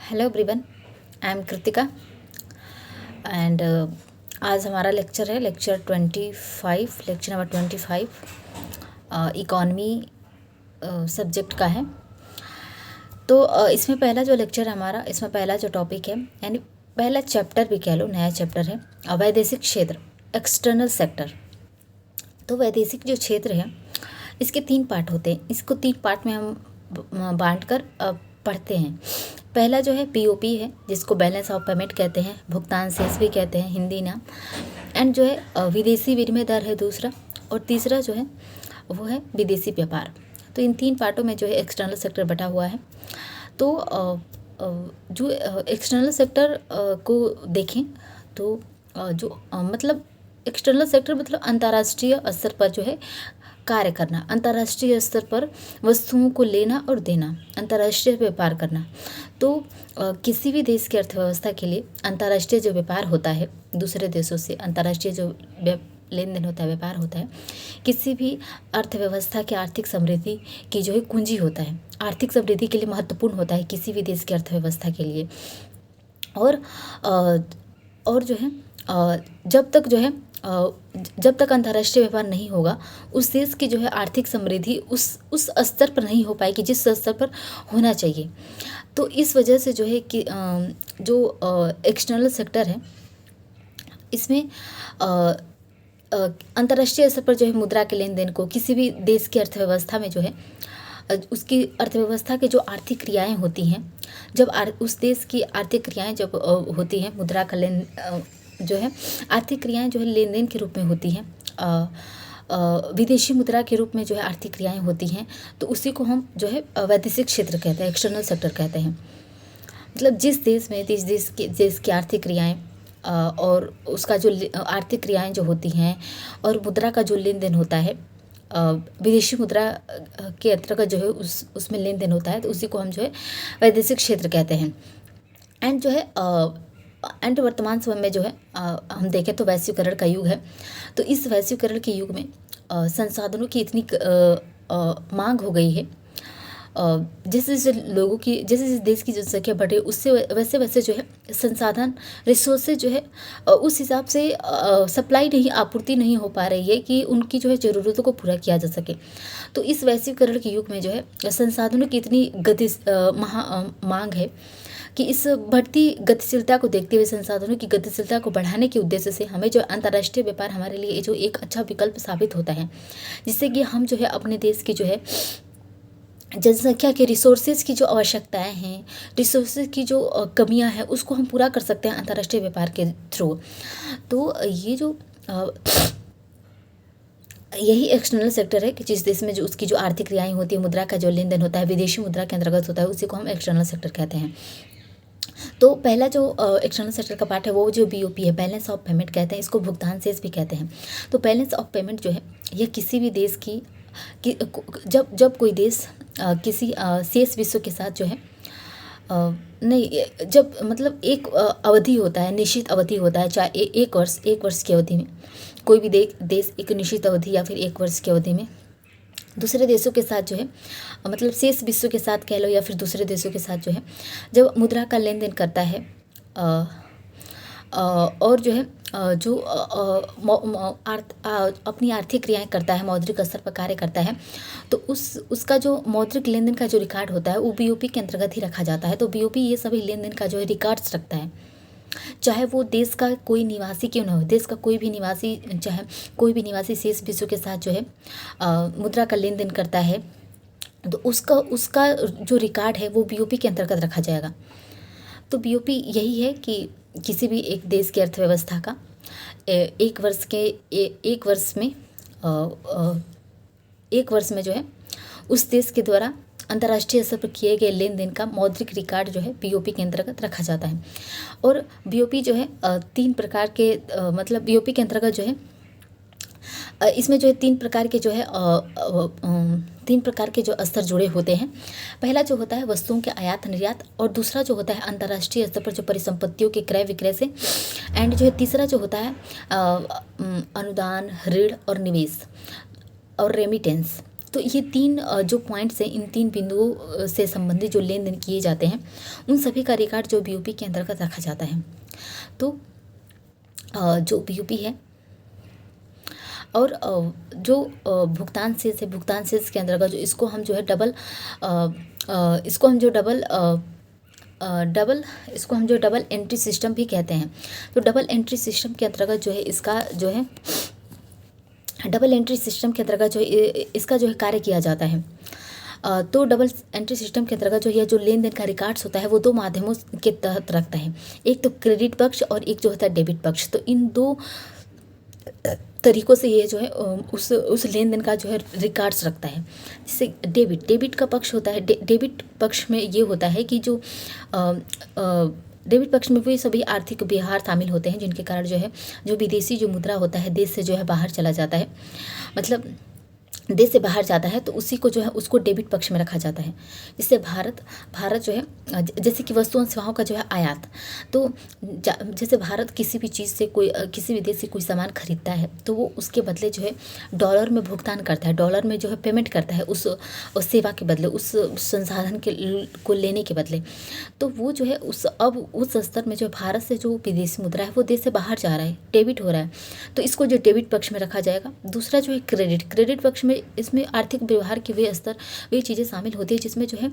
Hello everyone, I am Kritika and आज हमारा lecture है लेक्चर नंबर 25 इकॉनमी सब्जेक्ट का है। तो इसमें पहला जो लेक्चर है हमारा, इसमें पहला जो टॉपिक है यानी पहला चैप्टर भी कह लो, नया चैप्टर है वैदेशिक क्षेत्र, एक्सटर्नल सेक्टर। तो वैदेशिक जो क्षेत्र है इसके 3 पार्ट होते हैं। इसको 3 पार्ट में हम बांट कर पढ़ते हैं। पहला जो है पीओपी है, जिसको बैलेंस ऑफ पेमेंट कहते हैं, भुगतान शेष भी कहते हैं हिंदी नाम। एंड जो है विदेशी विनिमय दर है दूसरा, और तीसरा जो है वो है विदेशी व्यापार। तो इन 3 पार्टों में जो है एक्सटर्नल सेक्टर बटा हुआ है। तो जो एक्सटर्नल सेक्टर को देखें तो जो मतलब एक्सटर्नल सेक्टर मतलब अंतर्राष्ट्रीय स्तर पर जो है कार्य करना, अंतर्राष्ट्रीय स्तर पर वस्तुओं को लेना और देना, अंतर्राष्ट्रीय व्यापार करना। तो किसी भी देश की अर्थव्यवस्था के लिए अंतर्राष्ट्रीय जो व्यापार होता है दूसरे देशों से, अंतर्राष्ट्रीय जो लेन देन होता है, व्यापार होता है, किसी भी अर्थव्यवस्था की आर्थिक समृद्धि की जो है कुंजी होता है, आर्थिक समृद्धि के लिए महत्वपूर्ण होता है किसी भी देश की अर्थव्यवस्था के लिए। और जो है जब तक अंतर्राष्ट्रीय व्यापार नहीं होगा उस देश की जो है आर्थिक समृद्धि उस स्तर पर नहीं हो पाएगी जिस स्तर पर होना चाहिए। तो इस वजह से जो है कि जो एक्सटर्नल सेक्टर है इसमें अंतर्राष्ट्रीय स्तर पर जो है मुद्रा के लेन देन को, किसी भी देश की अर्थव्यवस्था में जो है उसकी अर्थव्यवस्था की जो आर्थिक क्रियाएं होती हैं, जब उस देश की आर्थिक क्रियाएं जब होती हैं, मुद्रा का लेन जो है आर्थिक क्रियाएं जो है लेन देन के रूप में होती हैं, विदेशी मुद्रा के रूप में जो है आर्थिक क्रियाएं होती हैं, तो उसी को हम जो है वैदेशिक क्षेत्र कहते हैं, एक्सटर्नल सेक्टर कहते हैं। मतलब जिस देश में देश की आर्थिक क्रियाएं और उसका जो आर्थिक क्रियाएं जो होती हैं और मुद्रा का जो लेन देन होता है, विदेशी मुद्रा के अंतर्गत जो है उसमें लेन देन होता है, तो उसी को हम जो है वैदेशिक क्षेत्र कहते हैं। एंड जो है वर्तमान समय में जो है हम देखें तो वैश्वीकरण का युग है। तो इस वैश्वीकरण के युग में संसाधनों की इतनी मांग हो गई है, जैसे जैसे लोगों की, जैसे जैसे देश की जनसंख्या बढ़ी उससे वैसे वैसे जो है संसाधन, रिसोर्सेज जो है उस हिसाब से सप्लाई नहीं, आपूर्ति नहीं हो पा रही है कि उनकी जो है ज़रूरतों को पूरा किया जा सके। तो इस वैश्वीकरण के युग में जो है संसाधनों की इतनी मांग है कि इस बढ़ती गतिशीलता को देखते हुए, संसाधनों की गतिशीलता को बढ़ाने के उद्देश्य से हमें जो अंतर्राष्ट्रीय व्यापार हमारे लिए जो एक अच्छा विकल्प साबित होता है, जिससे कि हम जो है अपने देश की जो है जनसंख्या के रिसोर्सेज की जो आवश्यकताएं हैं, रिसोर्सेज की जो कमियां हैं, उसको हम पूरा कर सकते हैं अंतर्राष्ट्रीय व्यापार के थ्रू। तो ये जो यही एक्सटर्नल सेक्टर है कि जिस देश में जो उसकी जो आर्थिक क्रियाएं होती है, मुद्रा का जो लेन देन होता है विदेशी मुद्रा के अंतर्गत होता है, उसी को हम एक्सटर्नल सेक्टर कहते हैं। तो पहला जो एक्सटर्नल सेक्टर का पार्ट है वो जो बीओपी है, बैलेंस ऑफ पेमेंट कहते हैं, इसको भुगतान शेष भी कहते हैं। तो बैलेंस ऑफ पेमेंट जो है यह किसी भी देश की जब कोई देश किसी शेष विश्व के साथ जो है नहीं, जब मतलब एक अवधि होता है, निश्चित अवधि होता है, चाहे एक वर्ष की अवधि में कोई भी देश एक निश्चित अवधि या फिर 1 वर्ष की अवधि में दूसरे देशों के साथ जो है मतलब शेष विश्व के साथ कह लो या फिर दूसरे देशों के साथ जो है जब मुद्रा का लेन देन करता है और जो है जो अपनी आर्थिक क्रियाएं करता है, मौद्रिक स्तर पर कार्य करता है, तो उसका जो मौद्रिक लेन देन का जो रिकॉर्ड होता है वो बीओपी के अंतर्गत ही रखा जाता है। तो बीओपी ये सभी लेन देन का जो है रिकॉर्ड्स रखता है, चाहे वो देश का कोई निवासी क्यों ना हो, देश का कोई भी निवासी, चाहे कोई भी निवासी शेष विश्व के साथ जो है मुद्रा का लेन देन करता है, तो उसका जो रिकॉर्ड है वो बीओपी के अंतर्गत रखा जाएगा। तो बीओपी यही है कि किसी भी एक देश की अर्थव्यवस्था का एक वर्ष में जो है उस देश के द्वारा अंतर्राष्ट्रीय स्तर पर किए गए लेन देन का मौद्रिक रिकॉर्ड जो है बीओपी के अंतर्गत रखा जाता है। और बीओपी जो है 3 प्रकार के मतलब बीओपी के अंतर्गत जो है इसमें जो है 3 प्रकार के जो है 3 प्रकार के जो स्तर जुड़े होते हैं। पहला जो होता है वस्तुओं के आयात निर्यात, और दूसरा जो होता है अंतर्राष्ट्रीय स्तर पर जो परिसंपत्तियों के क्रय विक्रय से, एंड जो है तीसरा जो होता है अनुदान, ऋण और निवेश और रेमिटेंस। तो ये तीन जो पॉइंट्स हैं, इन तीन बिंदुओं से संबंधित जो लेन देन किए जाते हैं उन सभी का रिकॉर्ड जो बीओपी के अंतर्गत रखा जाता है। तो जो बीओपी है और जो भुगतान शेष है, भुगतान शेष के अंतर्गत जो इसको हम जो है डबल एंट्री सिस्टम भी कहते हैं। तो डबल एंट्री सिस्टम के अंतर्गत जो है इसका जो है डबल एंट्री सिस्टम के अंतर्गत जो है इसका जो है कार्य किया जाता है। तो डबल एंट्री सिस्टम के अंतर्गत जो यह जो लेन देन का रिकॉर्ड्स होता है वो दो माध्यमों के तहत रखता है, एक तो क्रेडिट पक्ष और एक जो होता है डेबिट पक्ष। तो इन दो तरीक़ों से ये जो है उस लेन देन का जो है रिकॉर्ड्स रखता है। जैसे डेबिट का पक्ष होता है, डेबिट पक्ष में ये होता है कि जो डेबिट पक्ष में वो सभी आर्थिक व्यवहार शामिल होते हैं जिनके कारण जो है जो विदेशी जो मुद्रा होता है देश से जो है बाहर चला जाता है, मतलब देश से बाहर जाता है, तो उसी को जो है उसको डेबिट पक्ष में रखा जाता है। जिससे भारत जो है जैसे कि वस्तुओं और सेवाओं का जो है आयात, तो जैसे भारत किसी भी चीज़ से किसी भी देश से कोई सामान खरीदता है तो वो उसके बदले जो है डॉलर में भुगतान करता है, डॉलर में जो है पेमेंट करता है उस सेवा के बदले, उस संसाधन को लेने के बदले। तो वो जो है उस स्तर में जो भारत से जो विदेशी मुद्रा है वो देश से बाहर जा रहा है, डेबिट हो रहा है, तो इसको जो डेबिट पक्ष में रखा जाएगा। दूसरा जो है क्रेडिट पक्ष में, इसमें आर्थिक व्यवहार के वे चीज़ें शामिल होती है जिसमें जो है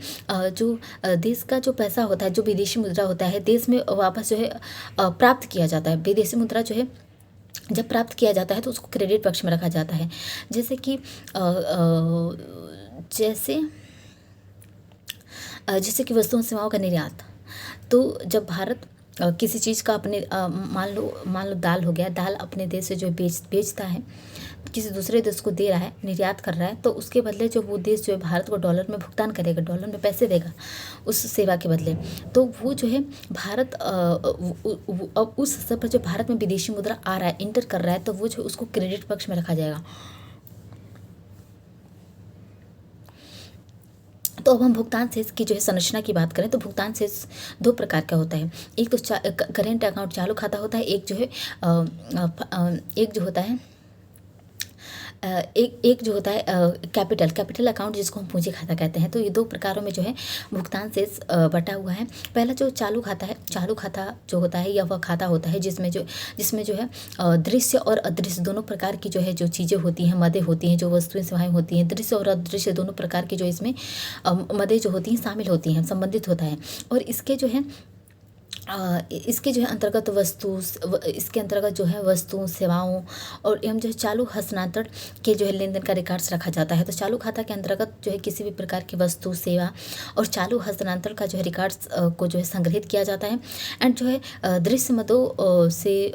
जो देश का जो पैसा होता है, जो विदेशी मुद्रा होता है, देश में वापस जो है प्राप्त किया जाता है। विदेशी मुद्रा जो है जब प्राप्त किया जाता है तो उसको क्रेडिट पक्ष में रखा जाता है। जैसे कि वस्तुओं सेवाओं का निर्यात, तो जब भारत किसी चीज़ का अपने मान लो दाल हो गया, दाल अपने देश से जो बेचता है, किसी दूसरे देश को दे रहा है, निर्यात कर रहा है, तो उसके बदले जो वो देश जो है भारत को डॉलर में भुगतान करेगा, डॉलर में पैसे देगा उस सेवा के बदले। तो वो जो है भारत अब उस स्तर पर जो भारत में विदेशी मुद्रा आ रहा है, इंटर कर रहा है, तो वो जो उसको क्रेडिट पक्ष में रखा जाएगा। तो अब हम भुगतान शेष की जो है संरचना की बात करें तो भुगतान शेष दो प्रकार का होता है। एक तो करेंट अकाउंट चालू खाता होता है, एक जो होता है कैपिटल अकाउंट जिसको हम पूंजी खाता कहते हैं। तो ये दो प्रकारों में जो है भुगतान शेष बटा हुआ है। पहला जो चालू खाता है, चालू खाता जो होता है यह वह खाता होता है जिसमें जो है दृश्य और अदृश्य दोनों प्रकार की जो है जो चीज़ें होती हैं, मदें होती हैं, जो वस्तुएं सेवाएं होती हैं, दृश्य और अदृश्य दोनों प्रकार की जो इसमें मदें जो होती हैं शामिल होती हैं, संबंधित होता है। और इसके जो है इसके अंतर्गत जो है वस्तुओं सेवाओं और एवं जो है चालू हस्तांतरण के जो है लेन देन का रिकॉर्ड्स रखा जाता है। तो चालू खाता के अंतर्गत जो है किसी भी प्रकार की वस्तु सेवा और चालू हस्तांतरण का जो है रिकॉर्ड्स को जो है संग्रहित किया जाता है। एंड जो है दृश्य मदों से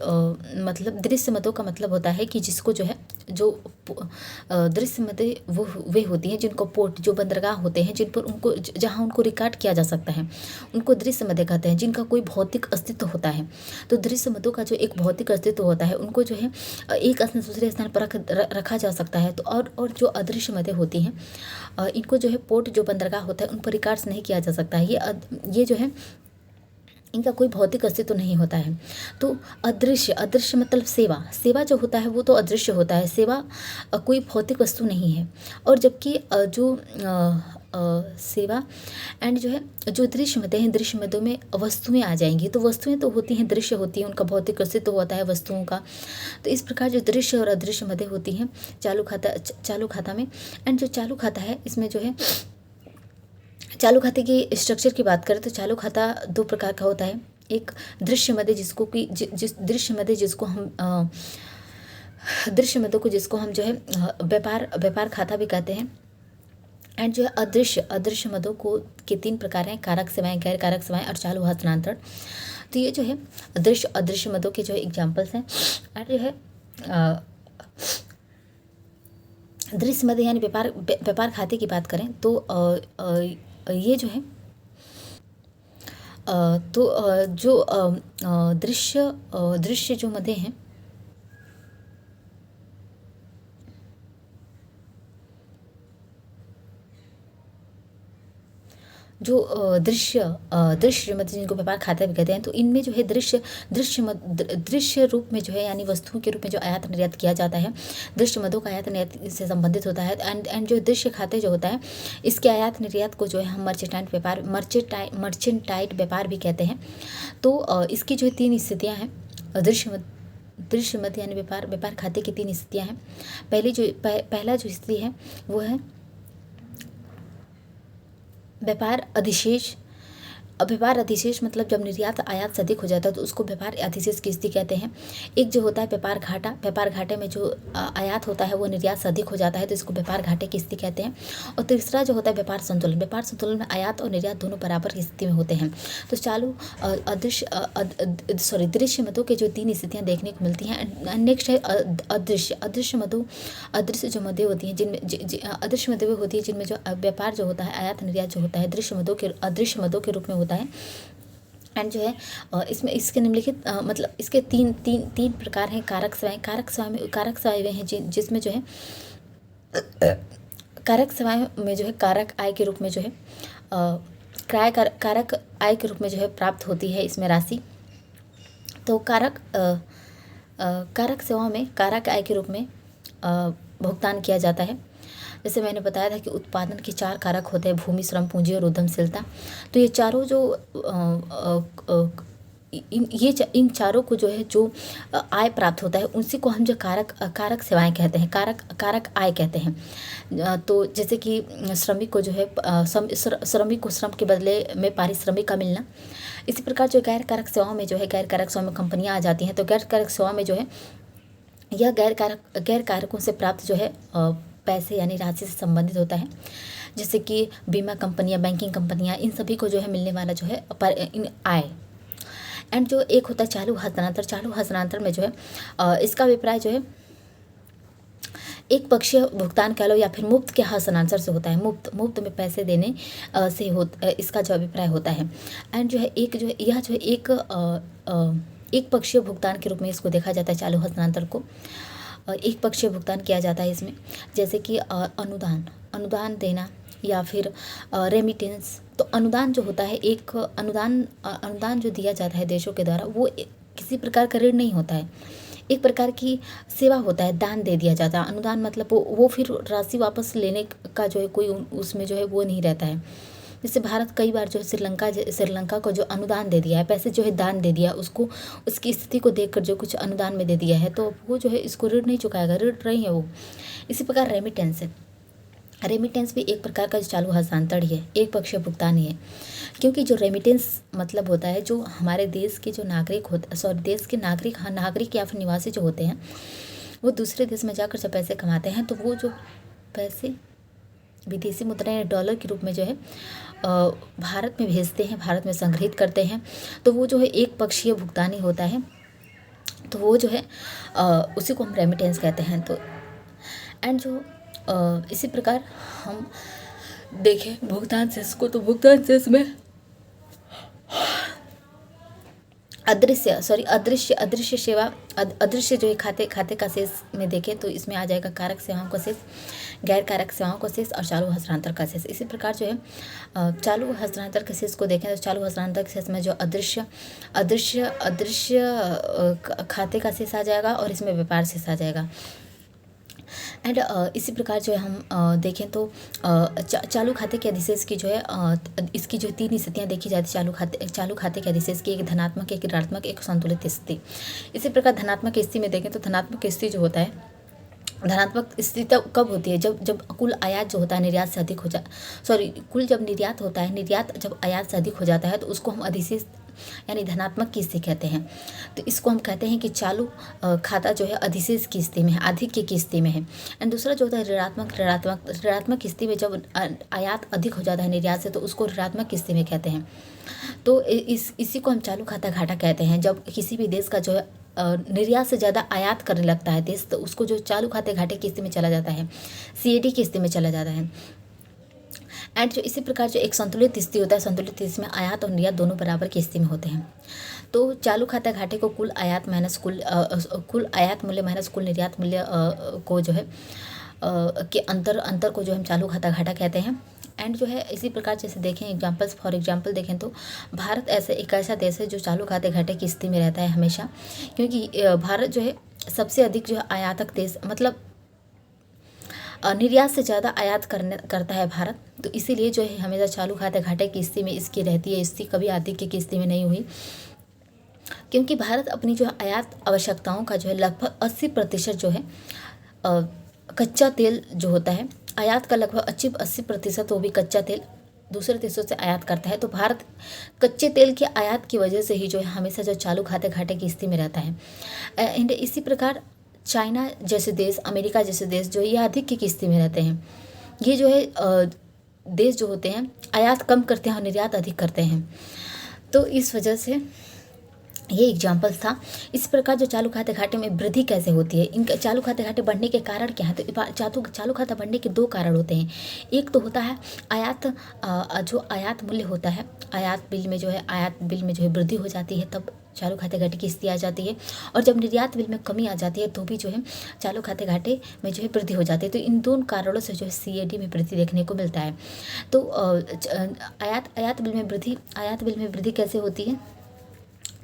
मतलब दृश्य मदों का मतलब होता है कि जिसको जो है जो दृश्य मदें वो वे होती हैं जिनको पोर्ट जो बंदरगाह होते हैं जिन पर उनको जहाँ उनको रिकॉर्ड किया जा सकता है, उनको दृश्य मदें कहते हैं, जिनका कोई भौतिक अस्तित्व होता है। तो दृश्य मदों का जो एक भौतिक अस्तित्व होता है उनको जो है एक स्थान से दूसरे स्थान पर रखा जा सकता है। तो और जो अदृश्य मदें होती हैं इनको जो है पोर्ट जो बंदरगाह होता है उन पर रिकॉर्ड्स नहीं किया जा सकता है। ये जो है इनका कोई भौतिक अस्तित्व नहीं होता है। तो अदृश्य मतलब सेवा जो होता है वो तो अदृश्य होता है, सेवा कोई भौतिक वस्तु नहीं है। और जबकि जो सेवा एंड जो है जो दृश्य मदें हैं, दृश्य मदों में वस्तुएं आ जाएंगी। तो वस्तुएं तो होती हैं, दृश्य होती हैं, उनका भौतिक अस्तित्व होता है वस्तुओं का। तो इस प्रकार जो दृश्य और अदृश्य मदें होती हैं चालू खाता में। एंड जो चालू खाता है इसमें जो है चालू खाते की स्ट्रक्चर की बात करें तो चालू खाता दो प्रकार का होता है। एक दृश्य मदें दृश्य मदों को जिसको हम जो है व्यापार खाता भी कहते हैं। एंड जो है अदृश्य मदों को के तीन प्रकार हैं, कारक सेवाएं, गैर कारक सेवाएं और चालू हस्तांतरण। तो ये जो है अदृश्य मदों के जो है एग्जाम्पल्स हैं। और जो है दृश्य मदें यानी व्यापार खाते की बात करें तो ये जो है जो दृश्य जो मदें हैं दृश्य मतलब जिनको व्यापार खाता भी कहते हैं, तो इनमें जो है दृश्य रूप में जो है यानी वस्तुओं के रूप में जो आयात निर्यात किया जाता है, दृश्य मदों का आयात निर्यात से संबंधित होता है। एंड जो दृश्य खाते जो होता है, इसके आयात निर्यात को जो है हम मर्चेंटाइट व्यापार भी कहते हैं। तो इसकी जो 3 स्थितियाँ हैं, दृश्य मद यानी व्यापार खाते की 3 स्थितियाँ हैं। पहला जो स्थिति है वो है व्यापार अधिशेष मतलब जब निर्यात आयात से अधिक हो जाता है तो उसको व्यापार अधिशेष की स्थिति कहते हैं। एक जो होता है व्यापार घाटे में जो आयात होता है वो निर्यात से अधिक हो जाता है तो इसको व्यापार घाटे की स्थिति कहते हैं। और तीसरा जो होता है व्यापार संतुलन में आयात और निर्यात दोनों बराबर की स्थिति में होते हैं। तो दृश्य मदों के जो 3 स्थितियाँ देखने को मिलती हैं। नेक्स्ट है अदृश्य जो मदें होती हैं अदृश्य मदें होती है जिनमें जो व्यापार जो होता है आयात निर्यात जो होता है अदृश्य मदों के रूप में होता है। एंड जो है इसमें इसके निम्नलिखित मतलब इसके तीन प्रकार हैं। कारक सेवाएं हैं जिसमें जो है कारक सेवाएं में जो है कारक आय के रूप में जो है कारक आय के रूप में जो है प्राप्त होती है इसमें राशि। तो कारक सेवाओं में कारक आय के रूप में भुगतान किया जाता है। जैसे मैंने बताया था कि उत्पादन के 4 कारक होते हैं, भूमि, श्रम, पूंजी और उद्यमशीलता। तो ये चारों जो इन चारों को जो है जो आय प्राप्त होता है उसी को हम जो कारक सेवाएं कहते हैं, कारक आय कहते हैं। तो जैसे कि श्रमिक को जो है श्रमिक को श्रम के बदले में पारिश्रमिक का मिलना। इसी प्रकार जो गैर कारक सेवाओं में कंपनियां आ जाती हैं। तो गैर कारक सेवाओं में जो है यह गैर कारकों से प्राप्त जो है पैसे यानी राशि से संबंधित होता है। जैसे कि बीमा कंपनियां, बैंकिंग कंपनियां, इन सभी को जो है मिलने वाला जो है आय। एंड जो एक होता है चालू हस्तांतरण में जो है इसका अभिप्राय जो है एक पक्षीय भुगतान कह लो या फिर मुफ्त के हस्तांतरण से होता है। मुफ्त में पैसे देने से इसका जो अभिप्राय होता है। एंड जो है यह जो है एक पक्षीय भुगतान के रूप में इसको देखा जाता है। चालू हस्तांतरण को एक पक्षीय भुगतान किया जाता है इसमें, जैसे कि अनुदान देना या फिर रेमिटेंस। तो अनुदान जो होता है एक अनुदान जो दिया जाता है देशों के द्वारा वो किसी प्रकार का ऋण नहीं होता है, एक प्रकार की सेवा होता है, दान दे दिया जाता है। अनुदान मतलब वो फिर राशि वापस लेने का जो है कोई उसमें जो है वो नहीं रहता है। जैसे भारत कई बार जो है श्रीलंका को जो अनुदान दे दिया है, पैसे जो है दान दे दिया, उसको उसकी स्थिति को देखकर जो कुछ अनुदान में दे दिया है तो वो जो है इसको ऋण नहीं चुकाएगा, ऋण नहीं है वो। इसी प्रकार रेमिटेंस भी एक प्रकार का चालू हस्तांतरण ही है, एक पक्षीय भुगतान ही है। क्योंकि जो रेमिटेंस मतलब होता है जो हमारे देश के जो देश के नागरिक या फिर निवासी जो होते हैं वो दूसरे देश में जाकर जब पैसे कमाते हैं तो वो जो पैसे विदेशी मुद्राएं डॉलर के रूप में जो है भारत में भेजते हैं, भारत में संग्रहित करते हैं। तो वो जो है एक पक्षीय भुगतान ही होता है। तो वो जो है उसी को हम रेमिटेंस कहते हैं। तो एंड जो इसी प्रकार हम देखें भुगतान शेष को, तो भुगतान शेष में अदृश्य जो है खाते का शेष में देखें तो इसमें आ जाएगा कारक सेवाओं का शेष, गैर कारक सेवाओं का शेष और चालू हस्तांतरण का शेष। इसी प्रकार जो है चालू हस्तांतरण के शेष को देखें तो चालू हस्तांतरण के शेष में जो अदृश्य खाते का शेष आ जाएगा और इसमें व्यापार शेष आ जाएगा। एंड इसी प्रकार जो है हम देखें तो चालू खाते के अधिशेष की जो है इसकी जो 3 स्थितियाँ देखी जाती है चालू खाते के अधिशेष की, एक धनात्मक, एक ऋणात्मक, एक संतुलित स्थिति। इसी प्रकार धनात्मक स्थिति में देखें तो धनात्मक स्थिति जो होता है, धनात्मक स्थिति कब होती है जब कुल आयात जो होता है निर्यात से अधिक हो कुल जब निर्यात होता है, निर्यात जब आयात से अधिक हो जाता है तो उसको हम अधिशेष यानी धनात्मक की स्थिति कहते हैं। तो इसको हम कहते हैं कि चालू खाता जो है अधिशेष की स्थिति में है, अधिक की स्थिति में है। एंड दूसरा जो होता है ऋणात्मक स्थिति में जब आयात अधिक हो जाता है निर्यात से तो उसको ऋणात्मक स्थिति में कहते हैं। तो इसी को हम चालू खाता घाटा कहते हैं। जब किसी भी देश का जो है निर्यात से ज़्यादा आयात करने लगता है देश, तो उसको जो चालू खाते घाटे की स्थिति में चला जाता है, CAD की स्थिति में चला जाता है। एंड जो इसी प्रकार जो एक संतुलित स्थिति होता है, संतुलित स्थिति में आयात और निर्यात दोनों बराबर की स्थिति में होते हैं। तो चालू खाता घाटे को कुल आयात मूल्य माइनस कुल निर्यात मूल्य को जो है के अंतर को जो हम चालू खाता घाटा कहते हैं। एंड जो है इसी प्रकार जैसे देखें एग्जांपल्स, फॉर एग्जांपल देखें तो भारत ऐसे एक ऐसा देश है जो चालू खाते घाटे की स्थिति में रहता है हमेशा, क्योंकि भारत जो है सबसे अधिक जो है आयातक देश, मतलब निर्यात से ज़्यादा आयात करता है भारत। तो इसीलिए जो है हमेशा चालू खाते घाटे की स्थिति में इसकी रहती है, इसकी कभी आर्थिक की स्थिति में नहीं हुई, क्योंकि भारत अपनी जो आयात आवश्यकताओं का जो है लगभग 80% जो है कच्चा तेल जो होता है, आयात का लगभग 80% वो भी कच्चा तेल दूसरे देशों से आयात करता है। तो भारत कच्चे तेल के आयात की वजह से ही जो है हमेशा जो चालू खाते घाटे की स्थिति में रहता है। एंड इसी प्रकार चाइना जैसे देश, अमेरिका जैसे देश जो है ये अधिक की स्थिति में रहते हैं। ये जो है देश जो होते हैं आयात कम करते हैं और निर्यात अधिक करते हैं। तो इस वजह से ये एग्जाम्पल्स था। इस प्रकार जो चालू खाते घाटे में वृद्धि कैसे होती है, इनका चालू खाते घाटे बढ़ने के कारण क्या है? तो चालू खाता बढ़ने के 2 कारण होते हैं। एक तो होता है आयात, जो आयात मूल्य होता है, आयात बिल में जो है वृद्धि हो जाती है, तब चालू खाते घाटे की स्थिति आ जाती है। और जब निर्यात बिल में कमी आ जाती है तो भी जो है चालू खाते घाटे में जो है वृद्धि हो जाती है। तो इन दोनों कारणों से जो है CAD में वृद्धि देखने को मिलता है। तो आयात बिल में वृद्धि कैसे होती है?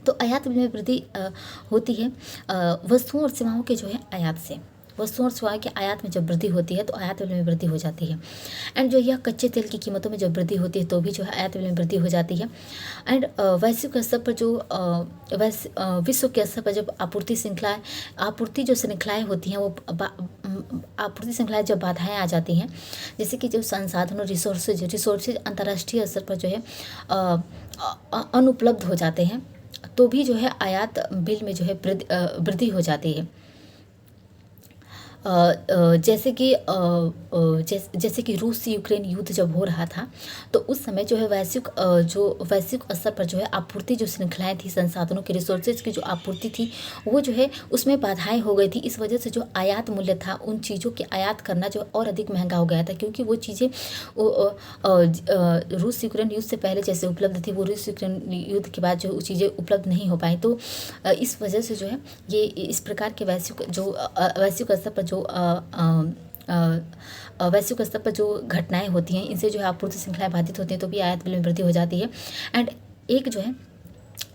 तो आयात बिल में वृद्धि होती है वस्तुओं और सेवाओं के जो है आयात से, वस्तुओं और सेवाओं के आयात में जब वृद्धि होती है तो आयात बिल में वृद्धि हो जाती है। एंड जो यह कच्चे तेल की कीमतों में जब वृद्धि होती है तो भी जो है आयात बिल में वृद्धि हो जाती है। एंड वैश्विक स्तर पर जो विश्व के स्तर पर जब आपूर्ति जो श्रृंखलाएँ होती हैं, वो आपूर्ति श्रृंखलाएँ जब बाधाएँ आ जाती हैं, जैसे कि जो संसाधनों रिसोर्सेज अंतर्राष्ट्रीय स्तर पर जो है अनुपलब्ध हो जाते हैं, तो भी जो है आयात बिल में जो है वृद्धि हो जाती है। जैसे कि रूस से यूक्रेन युद्ध जब हो रहा था तो उस समय जो है वैश्विक स्तर पर जो है आपूर्ति जो श्रृंखलाएँ थी, संसाधनों की, रिसोर्सेज की जो आपूर्ति थी, वो जो है उसमें बाधाएं हो गई थी। इस वजह से जो आयात मूल्य था, उन चीज़ों के आयात करना जो और अधिक महंगा हो गया था, क्योंकि वो चीज़ें रूस यूक्रेन युद्ध से पहले जैसे उपलब्ध थी, वो रूस यूक्रेन युद्ध के बाद जो चीज़ें उपलब्ध नहीं हो पाई। तो इस वजह से जो है ये इस प्रकार के वैश्विक स्तर पर वैश्विक स्तर पर जो घटनाएं होती हैं, इनसे जो है आपूर्ति श्रृंखलाएं बाधित होती हैं, तो भी आयात बिल में वृद्धि हो जाती है। एंड एक जो है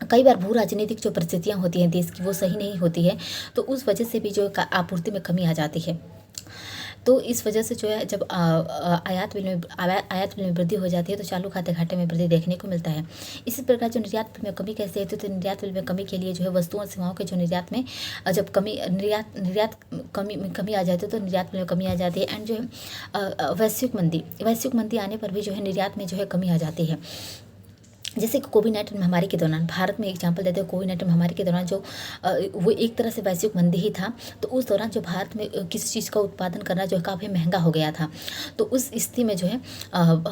कई बार भू राजनीतिक जो परिस्थितियां होती हैं देश की, वो सही नहीं होती है, तो उस वजह से भी जो आपूर्ति में कमी आ जाती है। तो इस वजह से जो है जब आयात बिल में वृद्धि हो जाती है तो चालू खाते घाटे में वृद्धि देखने को मिलता है। इसी प्रकार जो निर्यात बिल में कमी कैसे होती है, तो निर्यात बिल में कमी के लिए जो है वस्तुओं और सेवाओं के जो निर्यात में जब कमी आ जाती है तो निर्यात बिल में कमी आ जाती है। एंड जो है वैश्विक मंदी आने पर भी जो है निर्यात में जो है कमी आ जाती है। जैसे कि कोविड-19 महामारी के दौरान, भारत में एग्जांपल देते हैं, कोविड-19 महामारी के दौरान जो वो एक तरह से वैश्विक मंदी ही था, तो उस दौरान जो भारत में किसी चीज़ का उत्पादन करना जो है काफ़ी महंगा हो गया था। तो उस स्थिति में जो है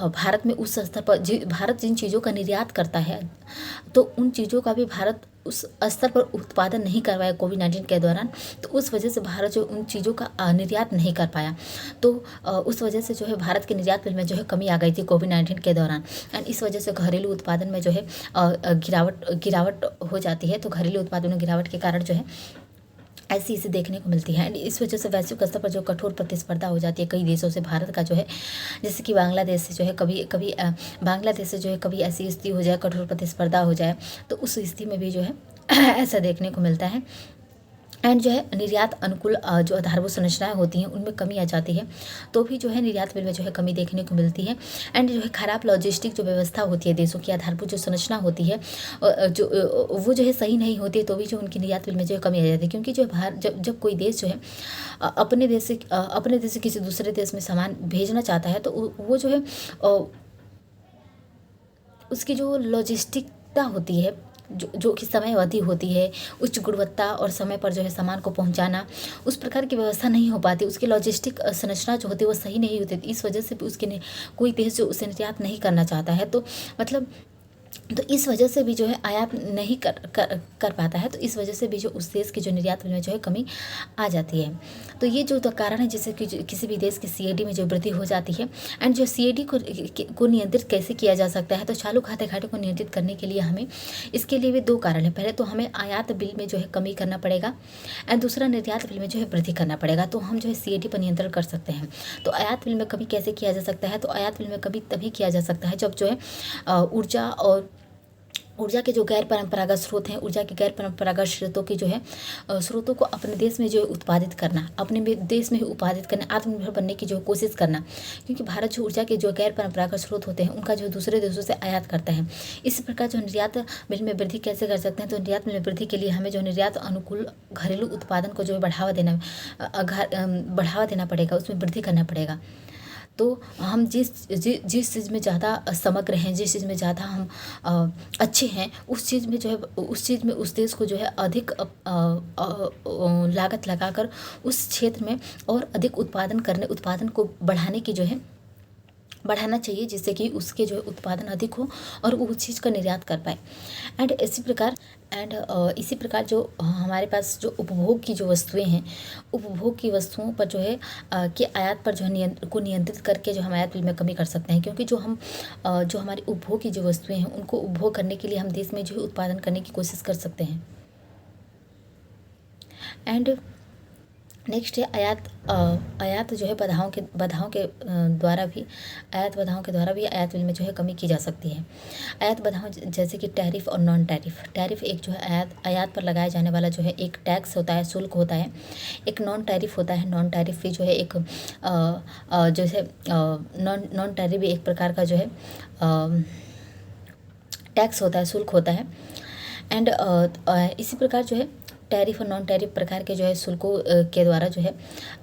भारत में उस स्तर पर भारत जिन चीज़ों का निर्यात करता है, तो उन चीज़ों का भी भारत उस स्तर पर उत्पादन नहीं करवाया कोविड-19 के दौरान, तो उस वजह से भारत जो उन चीज़ों का निर्यात नहीं कर पाया। तो उस वजह से जो है भारत के निर्यात बिल में जो है कमी आ गई थी कोविड-19 के दौरान। एंड इस वजह से घरेलू उत्पादन में जो है गिरावट हो जाती है। तो घरेलू उत्पादन में गिरावट के कारण जो है ऐसी इसे देखने को मिलती है। एंड इस वजह से वैश्विक स्तर पर जो कठोर प्रतिस्पर्धा हो जाती है कई देशों से भारत का जो है, जैसे कि बांग्लादेश से जो है बांग्लादेश से जो है कभी ऐसी स्थिति हो जाए, कठोर प्रतिस्पर्धा हो जाए, तो उस स्थिति में भी जो है ऐसा देखने को मिलता है। एंड जो है निर्यात अनुकूल जो आधारभूत संरचनाएं होती हैं उनमें कमी आ जाती है, तो भी जो है निर्यात बिल में जो है कमी देखने को मिलती है। एंड जो है खराब लॉजिस्टिक जो व्यवस्था होती है, देशों की आधारभूत जो संरचना होती है वो जो है सही नहीं होती है, तो भी जो उनकी निर्यात बिल में जो है कमी आ जाती है। क्योंकि जो जब कोई देश जो है अपने देश से किसी दूसरे देश में सामान भेजना चाहता है, तो वो जो है उसकी जो लॉजिस्टिकता होती है, जो कि समय अवधि होती है, उच्च गुणवत्ता और समय पर जो है सामान को पहुंचाना, उस प्रकार की व्यवस्था नहीं हो पाती। उसकी लॉजिस्टिक संरचना जो होती है वो सही नहीं होती। इस वजह से भी कोई देश जो उसे निर्यात नहीं करना चाहता है, तो मतलब तो इस वजह से भी जो है आयात नहीं कर पाता है, तो इस वजह से भी जो उस देश की जो निर्यात में जो है कमी आ जाती है। तो ये जो तो कारण है जिससे कि किसी भी देश की सीएडी में जो वृद्धि हो जाती है। एंड जो सीएडी को नियंत्रित कैसे किया जा सकता है, तो चालू खाते घाटे को नियंत्रित करने के लिए हमें इसके लिए भी दो कारण है। पहले तो हमें आयात बिल में जो है कमी करना पड़ेगा, एंड दूसरा निर्यात बिल में जो है वृद्धि करना पड़ेगा, तो हम जो है सीएडी पर नियंत्रण कर सकते हैं। तो आयात बिल में कमी कैसे किया जा सकता है, तो आयात बिल में कमी तभी किया जा सकता है जब जो है ऊर्जा के जो गैर परंपरागत स्रोत हैं, ऊर्जा के गैर परंपरागत स्रोतों की जो है स्रोतों को अपने देश में जो है उत्पादित करना, अपने देश में ही उत्पादित करना, आत्मनिर्भर बनने की जो कोशिश करना। क्योंकि भारत जो ऊर्जा के जो गैर परंपरागत स्रोत होते हैं उनका जो दूसरे देशों से आयात करता है। इसी प्रकार जो निर्यात बिल में वृद्धि कैसे कर सकते हैं, तो निर्यात बिल में वृद्धि के लिए हमें जो निर्यात अनुकूल घरेलू उत्पादन को जो है बढ़ावा देना पड़ेगा, उसमें वृद्धि करना पड़ेगा। तो हम जिस चीज़ में ज़्यादा समग्र हैं, जिस चीज़ में ज़्यादा हम अच्छे हैं, उस चीज़ में जो है उस देश को जो है अधिक लागत लगाकर उस क्षेत्र में और अधिक उत्पादन को बढ़ाना चाहिए, जिससे कि उसके जो है उत्पादन अधिक हो और वो उस चीज़ का निर्यात कर पाए। एंड इसी प्रकार जो हमारे पास जो उपभोग की जो वस्तुएं हैं, उपभोग की वस्तुओं पर जो है कि आयात पर जो है नियंत्रित करके जो हम आयात बिल में कमी कर सकते हैं। क्योंकि जो हमारी उपभोग की जो वस्तुएं हैं उनको उपभोग करने के लिए हम देश में जो है उत्पादन करने की कोशिश कर सकते हैं। एंड नेक्स्ट है आयात जो है बाधाओं के द्वारा भी आयात बिल में जो है कमी की जा सकती है। आयात बाधाओं जैसे कि टैरिफ और नॉन टैरिफ। टैरिफ एक जो है आयात पर लगाया जाने वाला जो है एक टैक्स होता है, शुल्क होता है। एक नॉन टैरिफ होता है, नॉन टैरिफ भी जो है एक जो है नॉन टैरिफ भी एक प्रकार का जो है टैक्स होता है, शुल्क होता है। एंड इसी प्रकार जो है टैरिफ और नॉन टैरिफ प्रकार के जो है शुल्कों के द्वारा जो है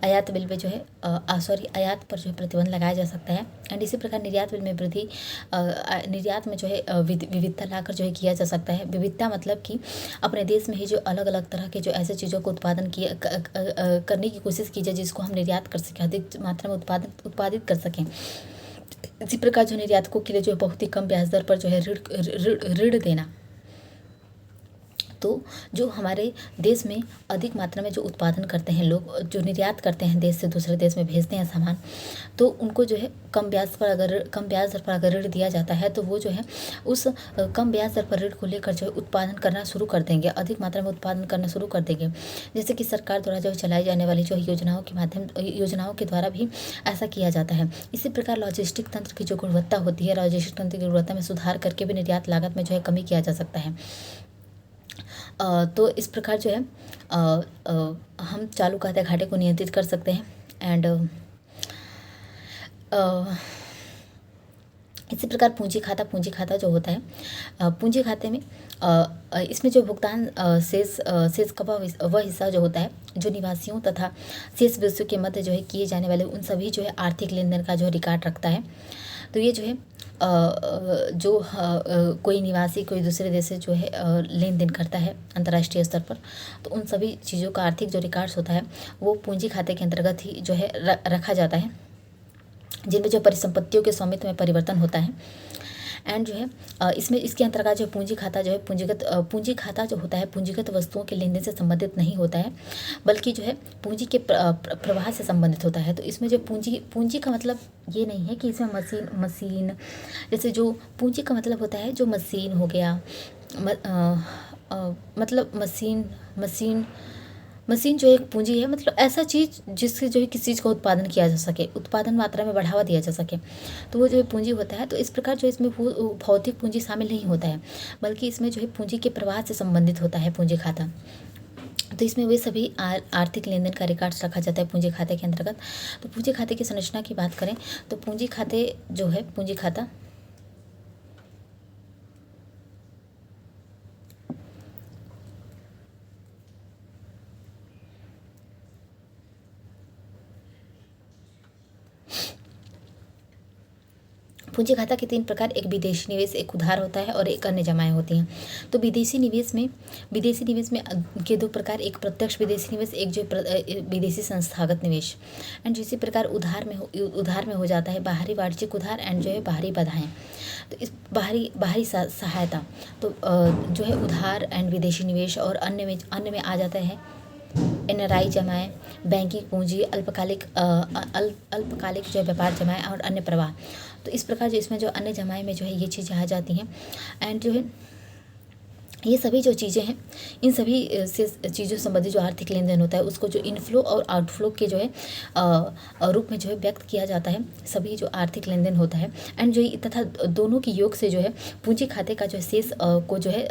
आयात बिल पे जो है आयात पर जो है प्रतिबंध लगाया जा सकता है। एंड इसी प्रकार निर्यात बिल में वृद्धि निर्यात में जो है विविधता लाकर जो है किया जा सकता है। विविधता मतलब कि अपने देश में ही जो अलग अलग तरह के जो ऐसे चीज़ों को उत्पादन करने की कोशिश की जाए जिसको हम निर्यात कर सकें, अधिक मात्रा में उत्पादित कर सकें। इसी प्रकार जो निर्यातकों के लिए जो है बहुत ही कम ब्याज दर पर जो है ऋण देना। तो जो हमारे देश में अधिक मात्रा में जो उत्पादन करते हैं लोग, जो निर्यात करते हैं देश से दूसरे देश में भेजते हैं सामान, तो उनको जो है कम ब्याज दर पर अगर ऋण दिया जाता है तो वो जो है उस कम ब्याज दर पर ऋण को लेकर जो है उत्पादन करना शुरू कर देंगे, अधिक मात्रा में उत्पादन करना शुरू कर देंगे। जैसे कि सरकार द्वारा जो चलाई जाने वाली जो योजनाओं के द्वारा भी ऐसा किया जाता है। इसी प्रकार लॉजिस्टिक तंत्र की जो गुणवत्ता होती है, लॉजिस्टिक तंत्र की गुणवत्ता में सुधार करके भी निर्यात लागत में जो है कमी किया जा सकता है। तो इस प्रकार जो है हम चालू खाते घाटे को नियंत्रित कर सकते हैं। एंड इसी प्रकार पूंजी खाता जो होता है, पूंजी खाते में इसमें जो भुगतान शेष का वह हिस्सा जो होता है जो निवासियों तथा शेष विषयों के मध्य जो है किए जाने वाले उन सभी जो है आर्थिक लेन देन का जो रिकॉर्ड रखता है। तो ये जो है कोई निवासी कोई दूसरे देश से जो है लेन देन करता है अंतर्राष्ट्रीय स्तर पर, तो उन सभी चीज़ों का आर्थिक जो रिकॉर्ड्स होता है वो पूंजी खाते के अंतर्गत ही जो है रखा जाता है, जिनमें जो परिसंपत्तियों के स्वामित्व में परिवर्तन होता है। एंड जो है इसमें इसके अंतर्गत जो पूंजी खाता जो है पूंजी खाता जो होता है पूंजीगत वस्तुओं के लेन देन से संबंधित नहीं होता है, बल्कि जो है पूंजी के प्रवाह से संबंधित होता है। तो इसमें जो पूंजी का मतलब ये नहीं है कि इसमें मशीन जैसे जो पूंजी का मतलब होता है जो मशीन हो गया, मतलब मशीन जो एक पूंजी है, मतलब ऐसा चीज़ जिससे जो है किसी चीज़ का उत्पादन किया जा सके, उत्पादन मात्रा में बढ़ावा दिया जा सके, तो वो जो है पूंजी होता है। तो इस प्रकार जो इसमें भौतिक पूंजी शामिल नहीं होता है, बल्कि इसमें जो है पूंजी के प्रवाह से संबंधित होता है पूंजी खाता। तो इसमें वे सभी आर्थिक लेन देन का रिकॉर्ड्स रखा जाता है पूंजी खाते के अंतर्गत। तो पूंजी खाते की संरचना की बात करें तो पूंजी खाता पूंजी खाता के 3 प्रकार, एक विदेशी निवेश, एक उधार होता है और एक अन्य जमाएं होती हैं। तो विदेशी निवेश में के 2 प्रकार, एक प्रत्यक्ष विदेशी निवेश, एक जो विदेशी संस्थागत निवेश। एंड इसी प्रकार उधार में हो जाता है बाहरी वाणिज्यिक उधार एंड जो है बाहरी बाधाएं। तो इस बाहरी सहायता तो जो है उधार एंड विदेशी निवेश, और अन्य में आ जाता है एनआरआई जमाएं, बैंकिंग पूंजी, अल्पकालिक जो है व्यापार जमाएं और अन्य प्रवाह। तो इस प्रकार जो इसमें जो अन्य जमाएं में जो है ये चीज़ें आ जाती हैं। एंड जो है ये सभी जो चीज़ें हैं, इन सभी से चीज़ों से संबंधित जो आर्थिक लेन देन होता है उसको जो इनफ्लो और आउटफ्लो के जो है रूप में जो है व्यक्त किया जाता है, सभी जो आर्थिक लेन देन होता है। एंड जो तथा दोनों की योग से जो है पूंजी खाते का जो शेष को जो है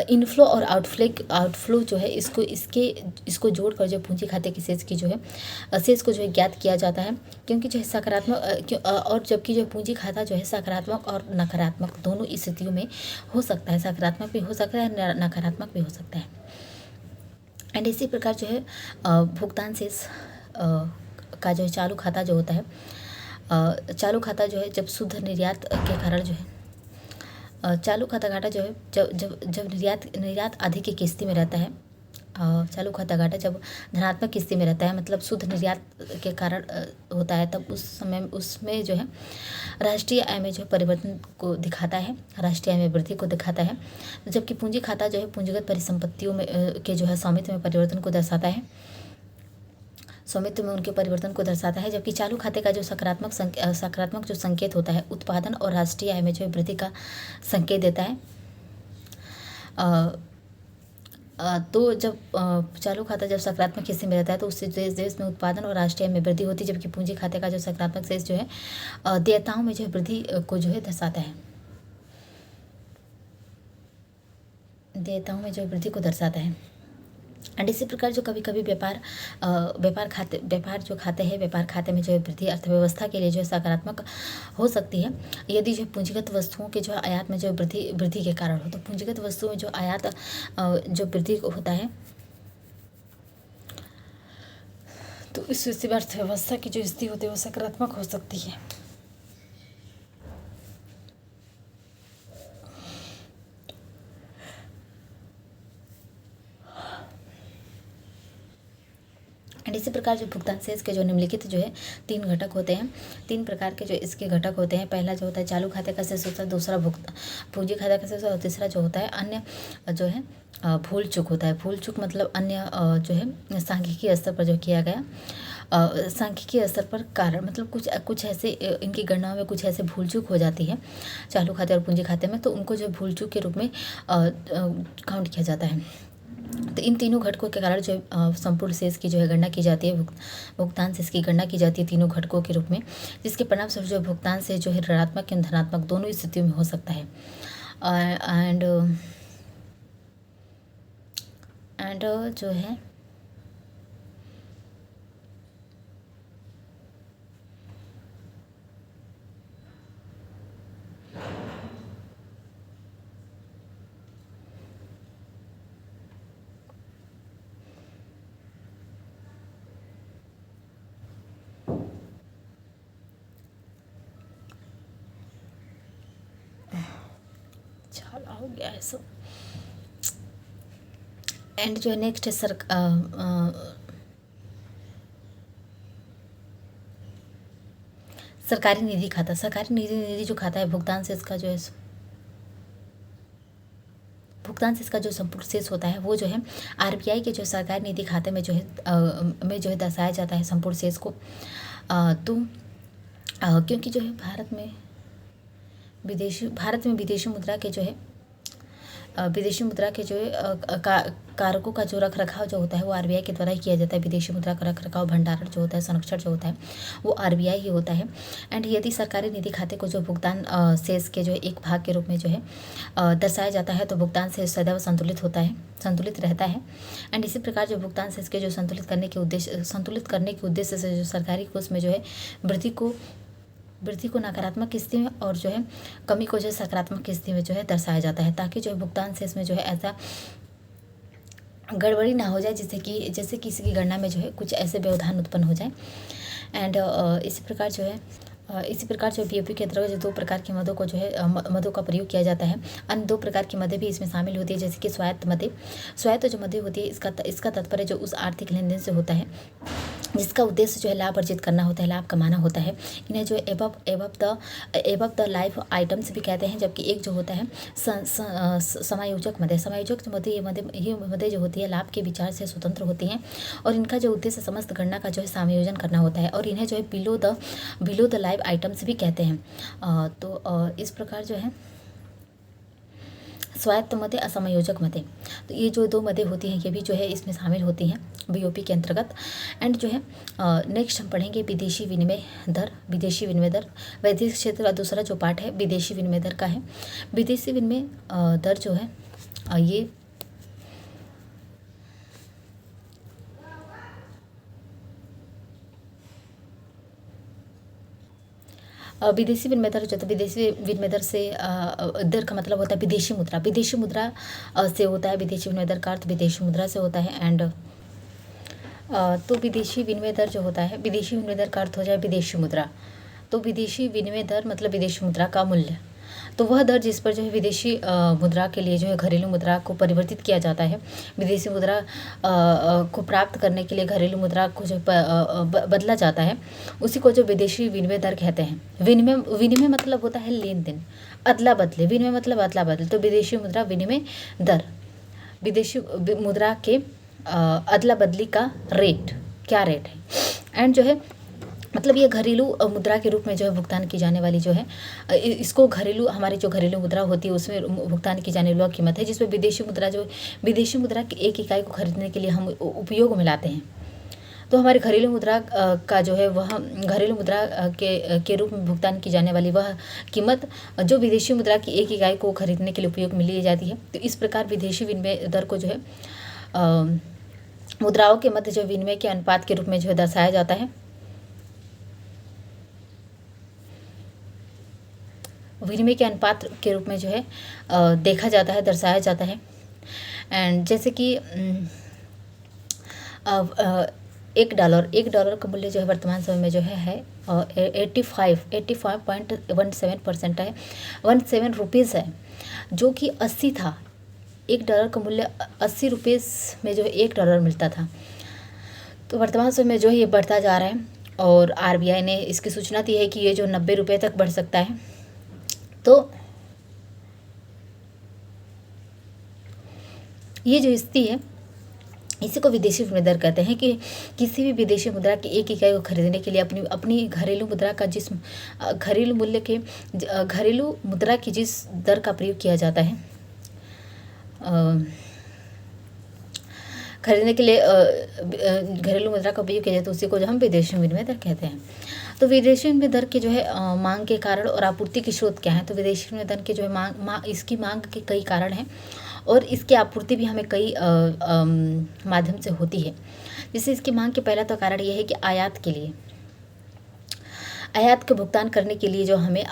इनफ्लो और आउटफ्लो जो है इसको जोड़कर जो पूंजी खाते के शेष की जो है शेष को जो है ज्ञात किया जाता है। क्योंकि जो है सकारात्मक और जबकि जो पूंजी खाता जो है सकारात्मक और नकारात्मक दोनों स्थितियों में हो सकता है, सकारात्मक भी हो सकता है, नकारात्मक भी हो सकता है। एंड इसी प्रकार जो है भुगतान शेष का जो है चालू खाता जो होता है, चालू खाता जो है जब शुद्ध निर्यात के कारण जो है चालू खाता घाटा जो है जब निर्यात अधिक की किस्ती में रहता है, चालू खाता घाटा जब धनात्मक किस्ती में रहता है, मतलब शुद्ध निर्यात के कारण होता है, तब उस समय उसमें जो है राष्ट्रीय आय में जो परिवर्तन को दिखाता है, राष्ट्रीय आय में वृद्धि को दिखाता है। जबकि पूंजी खाता जो है पूंजीगत परिसंपत्तियों में के जो है स्वामित्व में परिवर्तन को दर्शाता है, स्वामित्व में उनके परिवर्तन को दर्शाता है। जबकि चालू खाते का जो सकारात्मक जो संकेत होता है उत्पादन और राष्ट्रीय आय में जो है वृद्धि का संकेत देता है। तो जब चालू खाता जब सकारात्मक हिस्से में रहता है तो उससे देश में उत्पादन और राष्ट्रीय आय में वृद्धि होती है। जबकि पूंजी खाते का जो सकारात्मक शेष जो है देयताओं में जो है वृद्धि को जो है दर्शाता है, देयताओं में जो है वृद्धि को दर्शाता है। एंड इसी प्रकार जो कभी कभी व्यापार जो खाते हैं, व्यापार खाते में जो है वृद्धि अर्थव्यवस्था के लिए जो है सकारात्मक हो सकती है यदि जो पूंजीगत वस्तुओं के जो आयात में जो वृद्धि के कारण हो। तो पूंजीगत वस्तुओं में जो आयात जो वृद्धि होता है तो इस स्थिति में अर्थव्यवस्था की जो स्थिति होती है वो सकारात्मक हो सकती है। एंड इसी प्रकार जो भुगतान शेष के जो निम्नलिखित जो है 3 घटक होते हैं, 3 प्रकार के जो इसके घटक होते हैं। पहला जो होता है चालू खाते का शेष होता है, दूसरा पूंजी खाते का शेष और तीसरा जो होता है अन्य जो है भूल चूक होता है। भूल चूक मतलब अन्य जो है सांख्यिकीय स्तर पर जो किया गया सांख्यिकीय स्तर पर कारण मतलब कुछ ऐसे इनकी गणनाओं में कुछ ऐसे भूल चूक हो जाती है चालू खाते और पूंजी खाते में, तो उनको जो भूल चूक के रूप में काउंट किया जाता है। तो इन तीनों घटकों के कारण जो संपूर्ण शेष की जो है गणना की जाती है, भुगतान शेष की गणना की जाती है तीनों घटकों के रूप में, जिसके परिणाम स्वरूप जो भुगतान शेष जो है ऋणात्मक या धनात्मक दोनों स्थितियों में हो सकता है। एंड जो है हो गया है सब। एंड जो है नेक्स्ट है सरकारी निधि खाता। सरकारी निधि जो खाता है भुगतान शेष का जो है भुगतान शेष का जो संपूर्ण शेष होता है वो जो है आरबीआई के जो सरकारी निधि खाते में जो है दर्शाया जाता है संपूर्ण शेष को। तो क्योंकि जो है भारत में विदेशी मुद्रा के जो है विदेशी मुद्रा के जो है कारकों का जो रख रखाव जो होता है वो आरबीआई के द्वारा ही किया जाता है। विदेशी मुद्रा का रख रखाव भंडारण जो होता है संरक्षण जो होता है वो आरबीआई ही होता है। एंड यदि सरकारी निधि खाते को जो भुगतान शेष के जो एक भाग के रूप में जो है दर्शाया जाता है तो भुगतान शेष सदैव संतुलित रहता है। एंड इसी प्रकार जो भुगतान शेष के जो संतुलित करने के उद्देश्य से जो सरकारी कोष में जो है वृद्धि को नकारात्मक किस्ती में और जो है कमी को जो है सकारात्मक किस्ती में जो है दर्शाया जाता है, ताकि जो है भुगतान शेष में जो है ऐसा गड़बड़ी ना हो जाए जैसे किसी की गणना में जो है कुछ ऐसे व्यवधान उत्पन्न हो जाए। एंड इसी प्रकार जो है इसी प्रकार जो बीओपी के अंतर्गत जो 2 प्रकार के मदों को जो है मदों का प्रयोग किया जाता है। अन्य 2 प्रकार की मदें भी इसमें शामिल होती है, जैसे कि स्वायत्त मदें। स्वायत्त जो मदें होती है इसका तात्पर्य जो उस आर्थिक लेन देन से होता है जिसका उद्देश्य जो है लाभ अर्जित करना होता है, लाभ कमाना होता है। इन्हें जो एबव द लाइफ आइटम्स भी कहते हैं। जबकि एक जो होता है समायोजक मदें। समायोजक मदें ये मदें जो होती है लाभ के विचार से स्वतंत्र होती हैं और इनका जो उद्देश्य समस्त गणना का जो है समायोजन करना होता है और इन्हें जो है बिलो द लाइफ आइटम्स भी कहते हैं। इस प्रकार जो है स्वायत्त मदें, असमायोजक मदें, तो ये जो 2 मदें होती हैं ये भी जो है इसमें शामिल होती हैं बीओपी के अंतर्गत। एंड जो है नेक्स्ट हम पढ़ेंगे विदेशी विनिमय दर। विदेशी विनिमय दर वैदेशिक क्षेत्र का दूसरा जो पार्ट है विदेशी विनिमय दर का है। विदेशी विनिमय दर जो है ये विदेशी विनिमय दर जो होता है, विदेशी विनिमय दर से दर का मतलब होता है विदेशी मुद्रा। विदेशी मुद्रा से होता है विदेशी विनिमय दर का अर्थ विदेशी मुद्रा से होता है। एंड तो विदेशी विनिमय दर जो होता है, विदेशी विनिमय दर का अर्थ हो जाए विदेशी मुद्रा। तो विदेशी विनिमय दर मतलब विदेशी मुद्रा का मूल्य, तो वह दर जिस पर जो है विदेशी मुद्रा के लिए जो है घरेलू मुद्रा को परिवर्तित किया जाता है। विदेशी मुद्रा को प्राप्त करने के लिए घरेलू मुद्रा को जो बदला जाता है उसी को जो विदेशी विनिमय दर कहते हैं। विनिमय मतलब होता है लेन देन, अदला बदले। विनिमय मतलब अदला बदले, तो विदेशी मुद्रा विनिमय दर विदेशी मुद्रा के अदला बदली का रेट, क्या रेट है। एंड जो है मतलब ये घरेलू मुद्रा के रूप में जो है भुगतान की जाने वाली जो है इसको घरेलू, हमारी जो घरेलू मुद्रा होती है उसमें भुगतान की जाने वाली कीमत है, जिसमें विदेशी मुद्रा की एक इकाई को खरीदने के लिए हम उपयोग में लाते हैं। तो हमारी घरेलू मुद्रा का जो है वह घरेलू मुद्रा के रूप में भुगतान की जाने वाली वह कीमत जो विदेशी मुद्रा की एक इकाई को खरीदने के लिए उपयोग में ली जाती है। तो इस प्रकार विदेशी विनिमय दर को जो है मुद्राओं के मध्य जो विनिमय के अनुपात के रूप में जो है दर्शाया जाता है। विनिमय के अनुपात के रूप में जो है देखा जाता है, दर्शाया जाता है। एंड जैसे कि $1 का मूल्य जो है वर्तमान समय में जो है 85.17% है, 17 रुपीज़ है, जो कि 80 था। $1 का मूल्य 80 रुपीज़ में जो है $1 मिलता था। तो वर्तमान समय में जो है ये बढ़ता जा रहा है और RBI ने इसकी सूचना दी है कि ये जो 90 रुपये तक बढ़ सकता है। तो ये जो स्थिति है इसी को विदेशी विनिमय दर कहते हैं कि किसी भी विदेशी मुद्रा की एक इकाई को खरीदने के लिए अपनी घरेलू मुद्रा का जिस घरेलू मुद्रा की जिस दर का प्रयोग किया जाता है खरीदने के लिए घरेलू मुद्रा का उपयोग किया जाता है उसी को जो हम विदेशी विनिमय दर कहते हैं। तो विदेशी विनिमय दर के जो है मांग के कारण और आपूर्ति के स्रोत क्या हैं। तो विदेशी विनिमय दर के जो है इसकी मांग के कई कारण हैं और इसकी आपूर्ति भी हमें कई माध्यम से होती है। जैसे इसकी मांग के पहला तो कारण ये है कि आयात के भुगतान करने के लिए जो हमें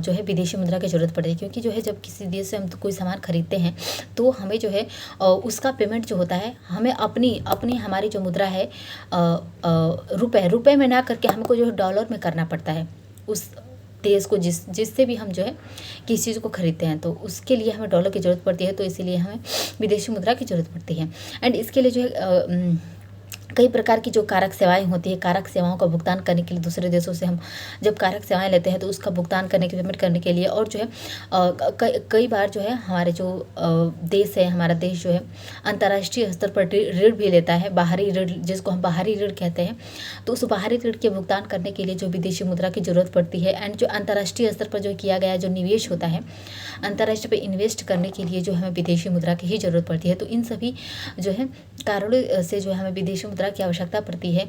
जो है विदेशी मुद्रा की ज़रूरत पड़ती है, क्योंकि जो है जब किसी देश से हम कोई सामान खरीदते हैं तो हमें जो है उसका पेमेंट जो होता है हमें अपनी हमारी जो मुद्रा है रुपए में ना करके हमको जो है डॉलर में करना पड़ता है उस देश को जिससे भी हम जो है किसी चीज़ को खरीदते हैं, तो उसके लिए हमें डॉलर की ज़रूरत पड़ती है। तो इसीलिए हमें विदेशी मुद्रा की ज़रूरत पड़ती है। एंड इसके लिए जो है कई प्रकार की जो कारक सेवाएं होती है, कारक सेवाओं का भुगतान करने के लिए दूसरे देशों से हम जब कारक सेवाएं लेते हैं तो उसका भुगतान करने के पेमेंट करने के लिए और जो है कई बार जो है हमारे जो देश है, हमारा देश जो है अंतर्राष्ट्रीय स्तर पर ऋण भी लेता है, बाहरी ऋण जिसको हम बाहरी ऋण कहते हैं। तो उस बाहरी ऋण के भुगतान करने के लिए जो विदेशी मुद्रा की ज़रूरत पड़ती है। एंड जो अंतर्राष्ट्रीय स्तर पर जो किया गया जो निवेश होता है, अंतर्राष्ट्रीय पर इन्वेस्ट करने के लिए जो हमें विदेशी मुद्रा की ही ज़रूरत पड़ती है। तो इन सभी जो है कारणों से जो हमें विदेशी मुद्रा की आवश्यकता पड़ती है।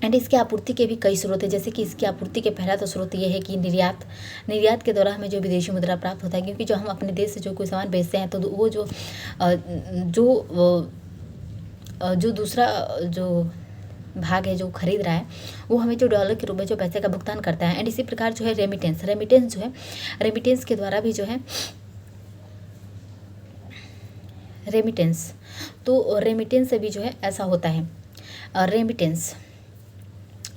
एंड इसकी आपूर्ति के भी कई स्रोत है, जैसे कि इसकी आपूर्ति के पहला तो स्रोत ये है कि निर्यात के द्वारा हमें जो विदेशी मुद्रा प्राप्त होता है, क्योंकि जो हम अपने देश से जो कोई सामान बेचते हैं तो वो जो दूसरा जो भाग है जो खरीद रहा है वो हमें जो डॉलर के रूप में जो पैसे का भुगतान करता है। एंड इसी प्रकार जो है रेमिटेंस जो है रेमिटेंस के द्वारा भी जो है रेमिटेंस से भी जो है ऐसा होता है। रेमिटेंस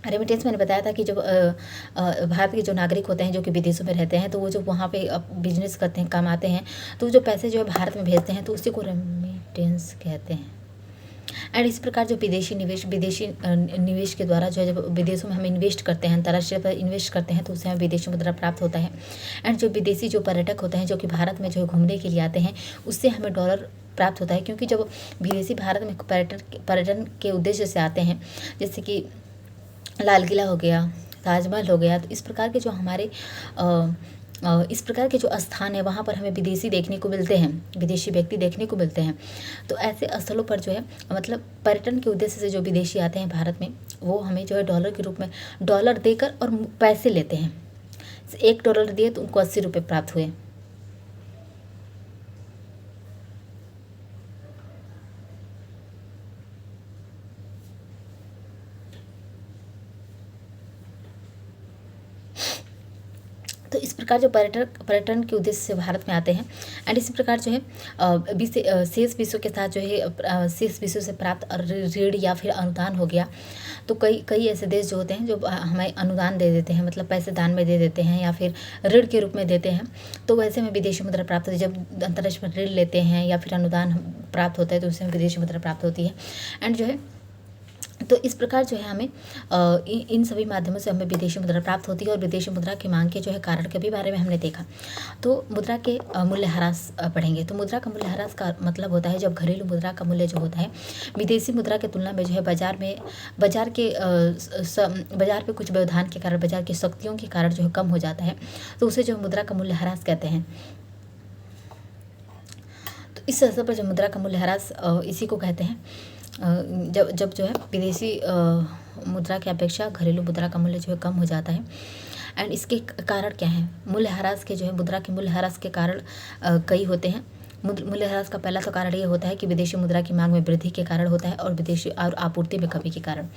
रेमिटेंस मैंने बताया था कि जो भारत के जो नागरिक होते हैं जो कि विदेशों में रहते हैं, तो वो जो वहाँ पे बिजनेस करते हैं, कमाते हैं, तो जो पैसे जो है भारत में भेजते हैं, तो उसी को रेमिटेंस कहते हैं। एंड इस प्रकार जो विदेशी निवेश के द्वारा जो है, जब विदेशों में हम इन्वेस्ट करते हैं, अंतर्राष्ट्रीय पर इन्वेस्ट करते हैं, तो उससे हमें विदेशी मुद्रा प्राप्त होता है। एंड जो विदेशी जो पर्यटक होते हैं जो कि भारत में जो है घूमने के लिए आते हैं, उससे हमें डॉलर प्राप्त होता है, क्योंकि जब विदेशी भारत में पर्यटन के उद्देश्य से आते हैं, जैसे कि लाल किला हो गया, ताजमहल हो गया, तो इस प्रकार के जो हमारे इस प्रकार के जो स्थान है, वहाँ पर हमें विदेशी देखने को मिलते हैं, विदेशी व्यक्ति देखने को मिलते हैं। तो ऐसे स्थलों पर जो है, मतलब पर्यटन के उद्देश्य से जो विदेशी आते हैं भारत में, वो हमें जो है डॉलर के रूप में डॉलर देकर और पैसे लेते हैं। $1 दिए तो उनको 80 रुपये प्राप्त हुए। तो इस प्रकार जो पर्यटन के उद्देश्य से भारत में आते हैं। एंड इसी प्रकार जो है शेष विश्व के साथ जो है शेष विश्व से प्राप्त ऋण या फिर अनुदान हो गया, तो कई ऐसे देश जो होते हैं जो हमें अनुदान दे देते हैं, मतलब पैसे दान में दे देते हैं या फिर ऋण के रूप में देते हैं। तो वैसे में विदेशी मुद्रा प्राप्त होती है। जब अंतर्राष्ट्रीय ऋण लेते हैं या फिर अनुदान प्राप्त होता है, तो उससे विदेशी मुद्रा प्राप्त होती है। एंड जो है, तो इस प्रकार जो है हमें इन सभी माध्यमों से हमें विदेशी मुद्रा प्राप्त होती है। और विदेशी मुद्रा की मांग के जो है कारण के भी बारे में हमने देखा। तो मुद्रा के मूल्यह्रास पढ़ेंगे। तो मुद्रा का मूल्यह्रास का मतलब होता है जब घरेलू मुद्रा का मूल्य जो होता है विदेशी मुद्रा की तुलना में जो है बाजार पे कुछ व्यवधान के कारण, बाजार की शक्तियों के कारण जो है कम हो जाता है, तो उसे जो मुद्रा का मूल्यह्रास कहते हैं। तो इस स्तर पर जो मुद्रा का मूल्यह्रास इसी को कहते हैं जब जो है विदेशी मुद्रा की अपेक्षा घरेलू मुद्रा का मूल्य जो है कम हो जाता है। एंड इसके कारण क्या है? मूल्यह्रास के जो है मुद्रा के मूल्यह्रास के कारण कई होते हैं। मूल्यह्रास का पहला तो कारण ये होता है कि विदेशी मुद्रा की मांग में वृद्धि के कारण होता है और विदेशी और आपूर्ति में कमी के कारण।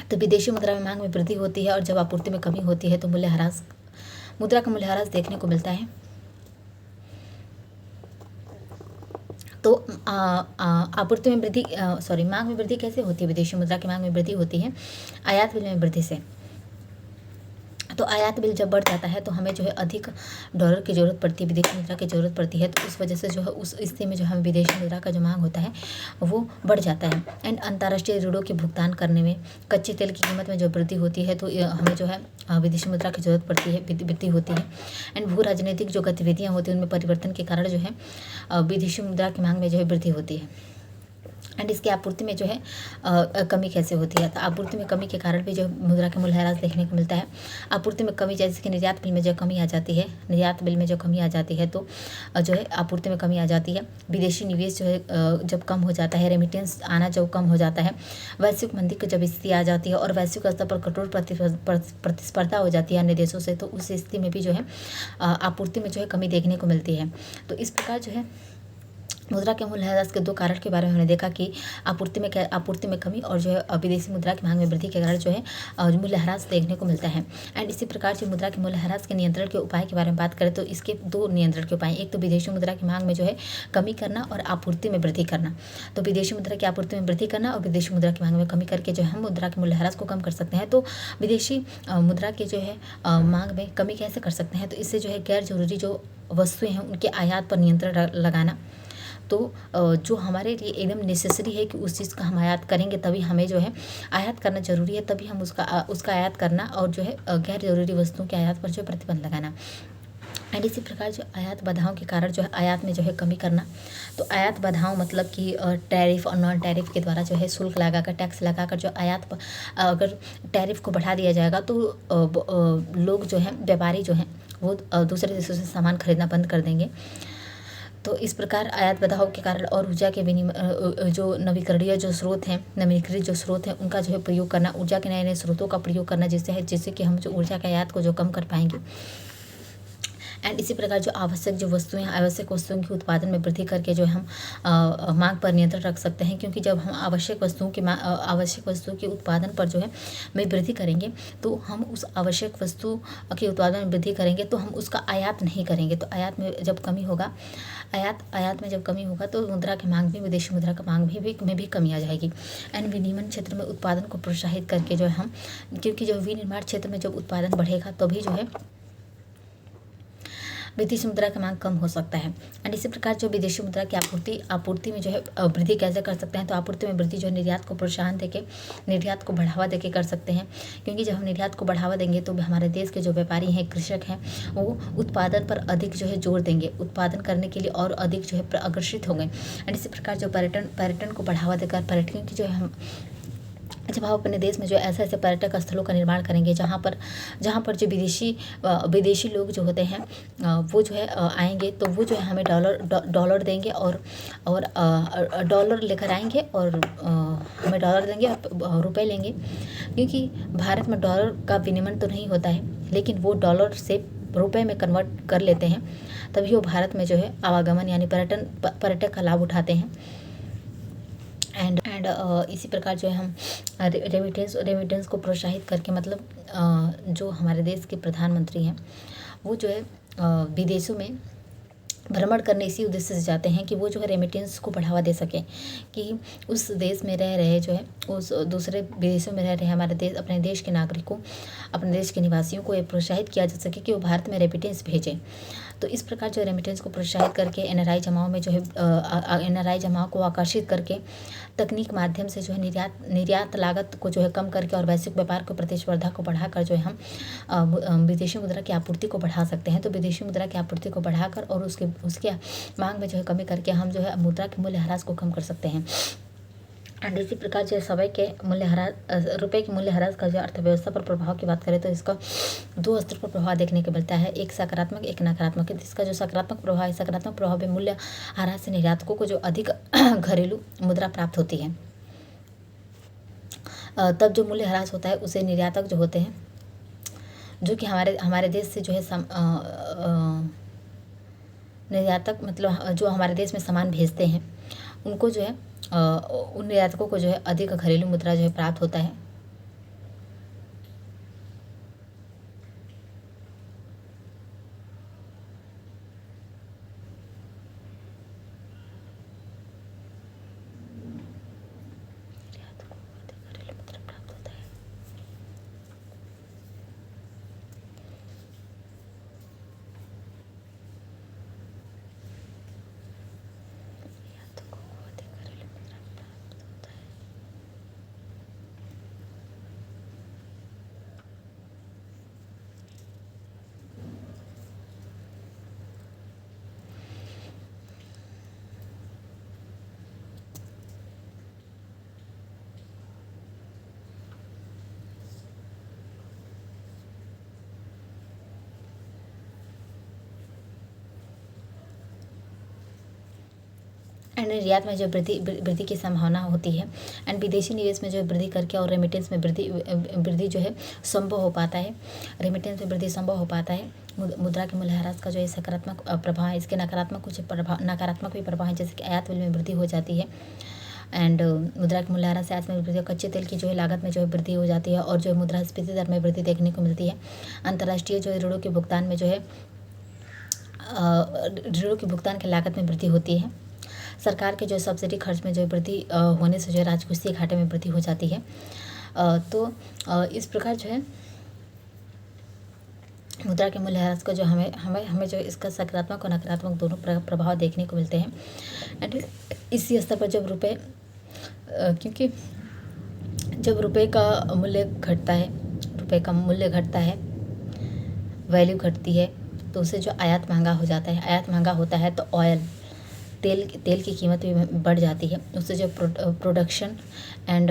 तो विदेशी मुद्रा में मांग में वृद्धि होती है और जब आपूर्ति में कमी होती है तो मुद्रा का मूल्यह्रास देखने को मिलता है। तो आपूर्ति में वृद्धि मांग में वृद्धि कैसे होती है? विदेशी मुद्रा की मांग में वृद्धि होती है आयात बिल में वृद्धि से। तो आयात बिल जब बढ़ जाता है तो हमें जो है अधिक डॉलर की ज़रूरत पड़ती है, विदेशी मुद्रा की ज़रूरत पड़ती है। तो उस वजह से जो है उस स्थिति में जो हमें विदेशी मुद्रा का जो मांग होता है वो बढ़ जाता है। एंड अंतर्राष्ट्रीय ऋणों के भुगतान करने में, कच्चे तेल की कीमत में जो वृद्धि होती है तो हमें जो है विदेशी मुद्रा की ज़रूरत पड़ती है, वृद्धि होती है। एंड भू राजनीतिक जो गतिविधियाँ होती हैं उनमें परिवर्तन के कारण जो है विदेशी मुद्रा की मांग में जो है वृद्धि होती है। एंड इसकी आपूर्ति में जो है कमी कैसे होती है? तो आपूर्ति में कमी के कारण भी जो मुद्रा के मूल्यह्रास देखने को मिलता है। आपूर्ति में कमी, जैसे कि निर्यात बिल में जो कमी आ जाती है, तो जो है आपूर्ति में कमी आ जाती है। विदेशी निवेश जो है जब कम हो जाता है, रेमिटेंस आना जब कम हो जाता है, वैश्विक मंदी की जब स्थिति आ जाती है और वैश्विक स्तर पर कठोर प्रतिस्पर्धा हो जाती है अन्य देशों से, तो उस स्थिति में भी जो है आपूर्ति में जो है कमी देखने को मिलती है। तो इस प्रकार जो है मुद्रा के मूल्यह्रास के दो कारण के बारे में हमने देखा कि आपूर्ति में कमी और जो है विदेशी मुद्रा की मांग में वृद्धि के कारण जो है मूल्यह्रास देखने को मिलता है। एंड इसी प्रकार से मुद्रा के मूल्यह्रास के नियंत्रण के उपाय के बारे में बात करें तो इसके दो नियंत्रण के उपाय, एक तो विदेशी मुद्रा की मांग में जो है कमी करना और आपूर्ति में वृद्धि करना। तो विदेशी मुद्रा की आपूर्ति में वृद्धि करना और विदेशी मुद्रा की मांग में कमी करके जो है हम मुद्रा के मूल्यह्रास को कम कर सकते हैं। तो विदेशी मुद्रा की जो है मांग में कमी कैसे कर सकते हैं? तो इससे जो है गैर जरूरी जो वस्तुएं हैं उनके आयात पर नियंत्रण लगाना। तो जो हमारे लिए एकदम नेसेसरी है कि उस चीज़ का हम आयात करेंगे, तभी हमें जो है आयात करना ज़रूरी है, तभी हम उसका आयात करना और जो है गैर ज़रूरी वस्तुओं के आयात पर जो प्रतिबंध लगाना। एंड इसी प्रकार जो आयात बाधाओं के कारण जो है आयात में जो है कमी करना। तो आयात बाधाओं मतलब कि टैरिफ और नॉन टैरिफ के द्वारा जो है शुल्क लगाकर, टैक्स लगाकर जो आयात पर अगर टैरिफ को बढ़ा दिया जाएगा तो लोग जो हैं, व्यापारी जो हैं, वो दूसरे देशों से सामान खरीदना बंद कर देंगे। तो इस प्रकार आयात बाधाओं के कारण और ऊर्जा के जो नवीकरणीय जो स्रोत हैं, नवीनीकृत जो स्रोत हैं, उनका जो है प्रयोग करना, ऊर्जा के नए स्रोतों का प्रयोग करना जिससे कि हम जो ऊर्जा के आयात को जो कम कर पाएंगे। एंड इसी प्रकार जो आवश्यक जो वस्तुएं आवश्यक वस्तुओं के उत्पादन में वृद्धि करके जो है हम मांग पर नियंत्रण रख सकते हैं, क्योंकि जब हम आवश्यक वस्तुओं के उत्पादन पर जो है में वृद्धि करेंगे तो हम उस आवश्यक वस्तु के उत्पादन में वृद्धि करेंगे तो हम उसका आयात नहीं करेंगे। तो आयात में जब कमी होगा आयात में जब कमी होगा तो मुद्रा की मांग भी विदेशी मुद्रा की मांग में भी कमी आ जाएगी। एंड विनिर्माण क्षेत्र में उत्पादन को प्रोत्साहित करके जो है हम, क्योंकि जो विनिर्माण क्षेत्र में जब उत्पादन बढ़ेगा तभी जो है विदेशी मुद्रा की मांग कम हो सकता है। एंड इसी प्रकार जो विदेशी मुद्रा की आपूर्ति में जो है वृद्धि कैसे कर सकते हैं, तो आपूर्ति में वृद्धि जो है निर्यात को प्रोत्साहन देके, निर्यात को बढ़ावा देके कर सकते हैं, क्योंकि जब हम निर्यात को बढ़ावा देंगे तो हमारे देश के जो व्यापारी हैं, कृषक हैं, वो उत्पादन पर अधिक जो है जोर देंगे, उत्पादन करने के लिए और अधिक जो है आकर्षित होंगे। एंड इसी प्रकार जो पर्यटन को बढ़ावा देकर पर्यटन की जो है हम जब हम अपने देश में जो ऐसे ऐसे पर्यटक स्थलों का निर्माण करेंगे जहाँ पर जो विदेशी लोग जो होते हैं वो जो है आएंगे, तो वो जो है हमें डॉलर देंगे और डॉलर लेकर आएंगे और हमें डॉलर देंगे और रुपए लेंगे, क्योंकि भारत में डॉलर का विनिमय तो नहीं होता है, लेकिन वो डॉलर से रुपए में कन्वर्ट कर लेते हैं, तभी वो भारत में जो है आवागमन यानी पर्यटक का लाभ उठाते हैं। एंड इसी प्रकार जो है हम रेमिटेंस को प्रोत्साहित करके, मतलब जो हमारे देश के प्रधानमंत्री हैं वो जो है विदेशों में भ्रमण करने इसी उद्देश्य से जाते हैं कि वो जो है रेमिटेंस को बढ़ावा दे सकें, कि उस देश में रह रहे जो है उस दूसरे विदेशों में रह रहे हमारे अपने देश के नागरिकों, अपने देश के निवासियों को ये प्रोत्साहित किया जा सके कि वो भारत में रेमिटेंस भेजें। तो इस प्रकार जो रेमिटेंस को प्रोत्साहित करके एनआरआई जमाओं में जो है एनआरआई जमाओं को आकर्षित करके तकनीक माध्यम से जो है निर्यात लागत को जो है कम करके और वैश्विक व्यापार को प्रतिस्पर्धा को बढ़ाकर जो है हम विदेशी मुद्रा की आपूर्ति को बढ़ा सकते हैं। तो विदेशी मुद्रा की आपूर्ति को बढ़ाकर और उसके मांग में जो है कमी करके हम जो है मुद्रा के मूल्यह्रास को कम कर सकते हैं। एंड इसी प्रकार जो समय के रुपए के मूल्यह्रास का जो अर्थव्यवस्था पर प्रभाव की बात करें तो इसका दो स्तर पर प्रभाव देखने को मिलता है, एक सकारात्मक एक नकारात्मक। इसका जो सकारात्मक प्रभाव है मूल्यह्रास से निर्यातकों को जो अधिक घरेलू मुद्रा प्राप्त होती है। तब जो मूल्यह्रास होता है उसे निर्यातक जो होते हैं, जो कि हमारे देश से जो है निर्यातक, मतलब जो हमारे देश में सामान भेजते हैं, उनको जो है उन निर्यातकों को जो है अधिक घरेलू मुद्रा जो है प्राप्त होता है। एंड निर्यात में जो वृद्धि की संभावना होती है, एंड विदेशी निवेश में जो वृद्धि करके और रेमिटेंस में वृद्धि जो है संभव हो पाता है। रेमिटेंस में वृद्धि संभव हो पाता है। मुद्रा के मूल्यह्रास का जो है सकारात्मक प्रभाव है, इसके नकारात्मक भी प्रभाव है, जैसे कि आयात मूल्य में वृद्धि हो जाती है। एंड मुद्रा के मूल्यह्रास से आयात में वृद्धि, कच्चे तेल की जो है लागत में जो है वृद्धि हो जाती है और जो है मुद्रास्फीति दर में वृद्धि देखने को मिलती है। अंतर्राष्ट्रीय जो है ऋणों के भुगतान में जो है ऋणों के भुगतान की लागत में वृद्धि होती है। सरकार के जो सब्सिडी खर्च में जो वृद्धि होने से जो है राजकोषीय घाटे में वृद्धि हो जाती है। तो इस प्रकार जो है मुद्रा के मूल्यह्रास का जो हमें जो इसका सकारात्मक और नकारात्मक दोनों प्रभाव देखने को मिलते हैं। एंड इसी स्तर पर जब रुपये, क्योंकि जब रुपये का मूल्य घटता है, वैल्यू घटती है, तो उससे जो आयात महंगा हो जाता है। आयात महंगा होता है तो तेल की कीमत भी बढ़ जाती है। उससे जो प्रोडक्शन एंड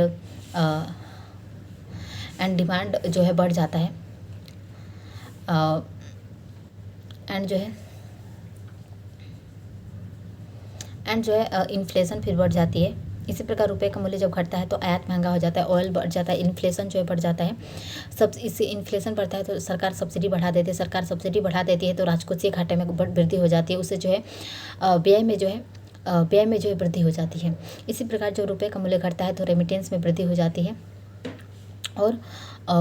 डिमांड जो है बढ़ जाता है। एंड जो है इन्फ्लेशन फिर बढ़ जाती है। इसी प्रकार रुपये का मूल्य जब घटता है तो आयात महंगा हो जाता है, ऑयल बढ़ जाता है, इन्फ्लेशन जो है बढ़ जाता है। सब इससे इन्फ्लेशन बढ़ता है तो सरकार सब्सिडी बढ़ा देती है, सरकार सब्सिडी बढ़ा देती है तो राजकोषीय घाटे में वृद्धि हो जाती है, उससे जो है व्यय में जो है वृद्धि हो जाती है। इसी प्रकार जो रुपये का मूल्य घटता है तो रेमिटेंस में वृद्धि हो जाती है और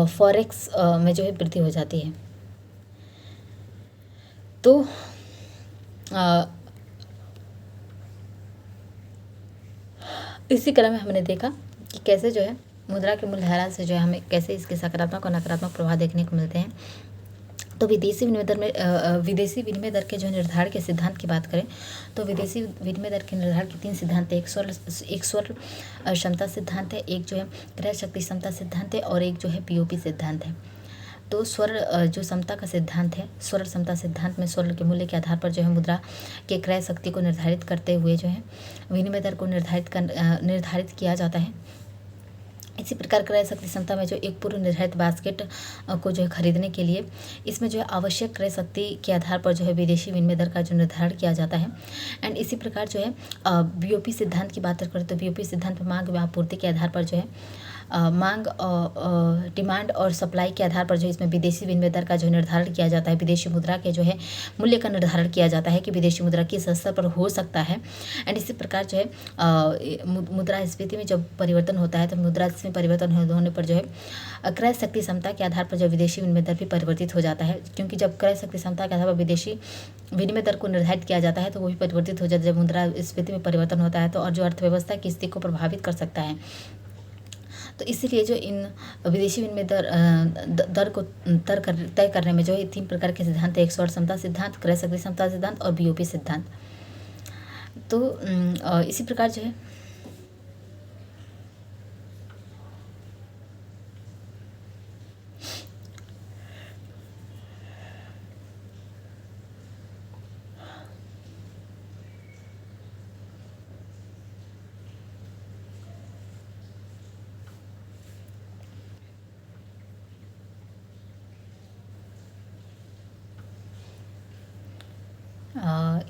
फॉरेक्स में जो है वृद्धि हो जाती है। तो इसी क्रम में हमने देखा कि कैसे जो है मुद्रा के मूल्यह्रास से जो है हमें कैसे इसके सकारात्मक और नकारात्मक प्रभाव देखने को मिलते हैं। तो विदेशी विनिमय दर के जो निर्धारण के सिद्धांत की बात करें तो विदेशी विनिमय दर के निर्धारण के 3 सिद्धांत है। एक स्वर्ण क्षमता सिद्धांत है, एक जो है क्रय शक्ति क्षमता सिद्धांत है और एक जो है पीओपी सिद्धांत है। तो स्वर्ण जो समता का सिद्धांत है, स्वर्ण समता सिद्धांत में स्वर्ण के मूल्य के आधार पर जो है मुद्रा के क्रय शक्ति को निर्धारित करते हुए जो है विनिमय दर को निर्धारित किया जाता है। इसी प्रकार क्रय शक्ति क्षमता में जो एक पूर्व निर्धारित बास्केट को जो है खरीदने के लिए इसमें जो है आवश्यक क्रय शक्ति के आधार पर जो है विदेशी विनिमय दर का जो निर्धारण किया जाता है। एंड इसी प्रकार जो है बीओपी सिद्धांत की बात करें तो बीओपी सिद्धांत में मांग व आपूर्ति के आधार पर जो है डिमांड और सप्लाई के आधार पर जो इसमें विदेशी विनिमय दर का जो निर्धारण किया जाता है, विदेशी मुद्रा के जो है मूल्य का निर्धारण किया जाता है कि विदेशी मुद्रा किस स्तर पर हो सकता है। एंड इसी प्रकार जो है मुद्रास्फीति में जब परिवर्तन होता है तो मुद्रास्फीति में परिवर्तन होने पर जो है क्रय शक्ति क्षमता के आधार पर जो विदेशी विनिमय दर भी परिवर्तित हो जाता है, क्योंकि जब क्रय शक्ति क्षमता के आधार पर विदेशी विनिमय दर को निर्धारित किया जाता है तो वो भी परिवर्तित हो जाता है जब मुद्रास्फीति में परिवर्तन होता है तो, और जो अर्थव्यवस्था की स्थिति को प्रभावित कर सकता है। तो इसीलिए जो इन विदेशी विनिमय दर को तय करने में जो है 3 प्रकार के सिद्धांत है, एक स्वर्ण समता सिद्धांत, क्रय शक्ति समता सिद्धांत और बीओपी सिद्धांत। तो इसी प्रकार जो है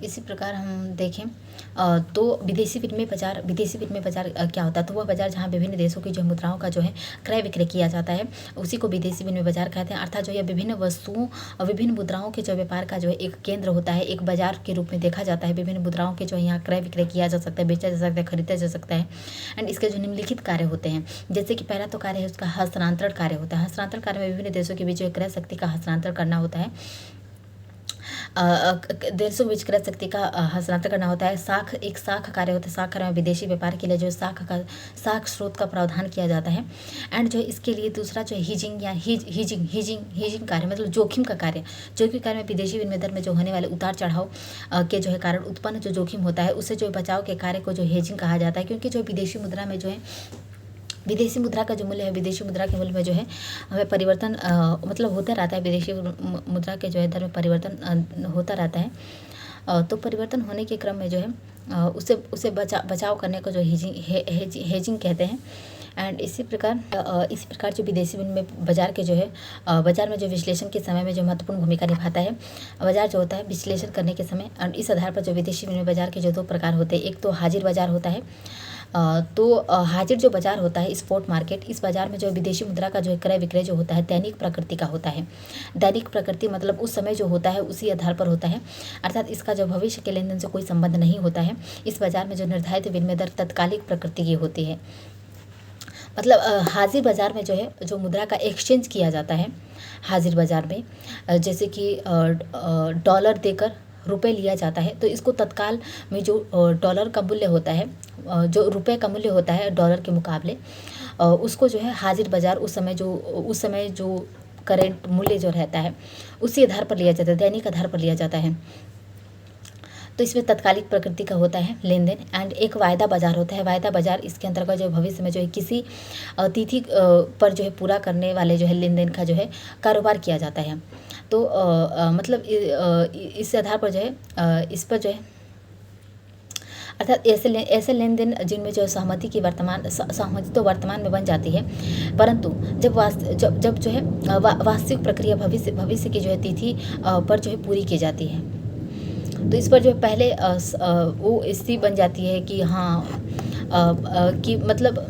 इसी प्रकार हम देखें तो विदेशी विनिमय बाजार क्या होता है, तो वह बाजार जहाँ विभिन्न देशों की जो मुद्राओं का जो है क्रय विक्रय किया जाता है उसी को विदेशी विनिमय बाजार कहते हैं। अर्थात जो है विभिन्न वस्तुओं और विभिन्न मुद्राओं के जो व्यापार का जो है एक केंद्र होता है, एक बाजार के रूप में देखा जाता है। विभिन्न मुद्राओं के जो है यहाँ क्रय विक्रय किया जा सकता है, बेचा जा सकता है, खरीदा जा सकता है। एंड इसके जो निम्नलिखित कार्य होते हैं, जैसे कि पहला तो कार्य है उसका हस्तांतरण कार्य होता है। हस्तांतरण कार्य में विभिन्न देशों के बीच जो क्रय शक्ति का हस्तांतरण करना होता है, देशों के बीच क्रय शक्ति का हस्तांतरण करना होता है। एक साख कार्य होता है। साख कार्य में विदेशी व्यापार के लिए जो साख स्रोत का प्रावधान किया जाता है। एंड जो इसके लिए दूसरा जो है हीजिंग कार्य, मतलब जोखिम का कार्य। जोखिम कार्य में विदेशी विनिमय दर में जो होने वाले उतार चढ़ाव के जो है कारण उत्पन्न जो जोखिम होता है उससे जो बचाव के कार्य को जो हेजिंग कहा जाता है, क्योंकि जो विदेशी मुद्रा में जो है विदेशी मुद्रा का जो मूल्य है, विदेशी मुद्रा के मूल्य में जो है हमें परिवर्तन मतलब होता रहता है। विदेशी मुद्रा के जो है दर में परिवर्तन होता रहता है। तो परिवर्तन होने के क्रम में जो है उसे बचाव करने को जो हेजिंग कहते हैं। एंड इसी प्रकार जो विदेशी विनिमय बाजार के जो है बाजार में जो विश्लेषण के समय में जो महत्वपूर्ण भूमिका निभाता है बाजार जो होता है विश्लेषण करने के समय। और इस आधार पर जो विदेशी विनिमय बाजार के जो 2 प्रकार होते हैं, एक तो हाजिर बाजार होता है। तो हाजिर जो बाजार होता है स्पॉट मार्केट, इस बाजार में जो विदेशी मुद्रा का जो है क्रय विक्रय जो होता है दैनिक प्रकृति का होता है। दैनिक प्रकृति मतलब उस समय जो होता है उसी आधार पर होता है, अर्थात इसका जो भविष्य के लेन देन से कोई संबंध नहीं होता है। इस बाजार में जो निर्धारित विनिमय दर तत्कालिक प्रकृति की होती है। मतलब हाजिर बाजार में जो है जो मुद्रा का एक्सचेंज किया जाता है हाजिर बाजार में, जैसे कि डॉलर देकर रुपए लिया जाता है, तो इसको तत्काल में जो डॉलर का मूल्य होता है, जो रुपए का मूल्य होता है डॉलर के मुकाबले, उसको जो है हाजिर बाजार उस समय जो करेंट मूल्य जो रहता है उसी आधार पर लिया जाता है, दैनिक आधार पर लिया जाता है। तो इसमें तत्कालिक प्रकृति का होता है लेन देन। एंड एक वायदा बाजार होता है। वायदा बाजार इसके अंतर्गत जो भविष्य में जो है किसी तिथि पर जो है पूरा करने वाले जो है लेन देन का जो है कारोबार किया जाता है। तो मतलब इस आधार पर जो है इस पर जो है अर्थात ऐसे लेन देन जिनमें जो सहमति तो वर्तमान में बन जाती है, परंतु जब जो है वास्तविक प्रक्रिया भविष्य की जो है तिथि पर जो है पूरी की जाती है, तो इस पर जो है पहले वो स्थिति बन जाती है कि हाँ कि मतलब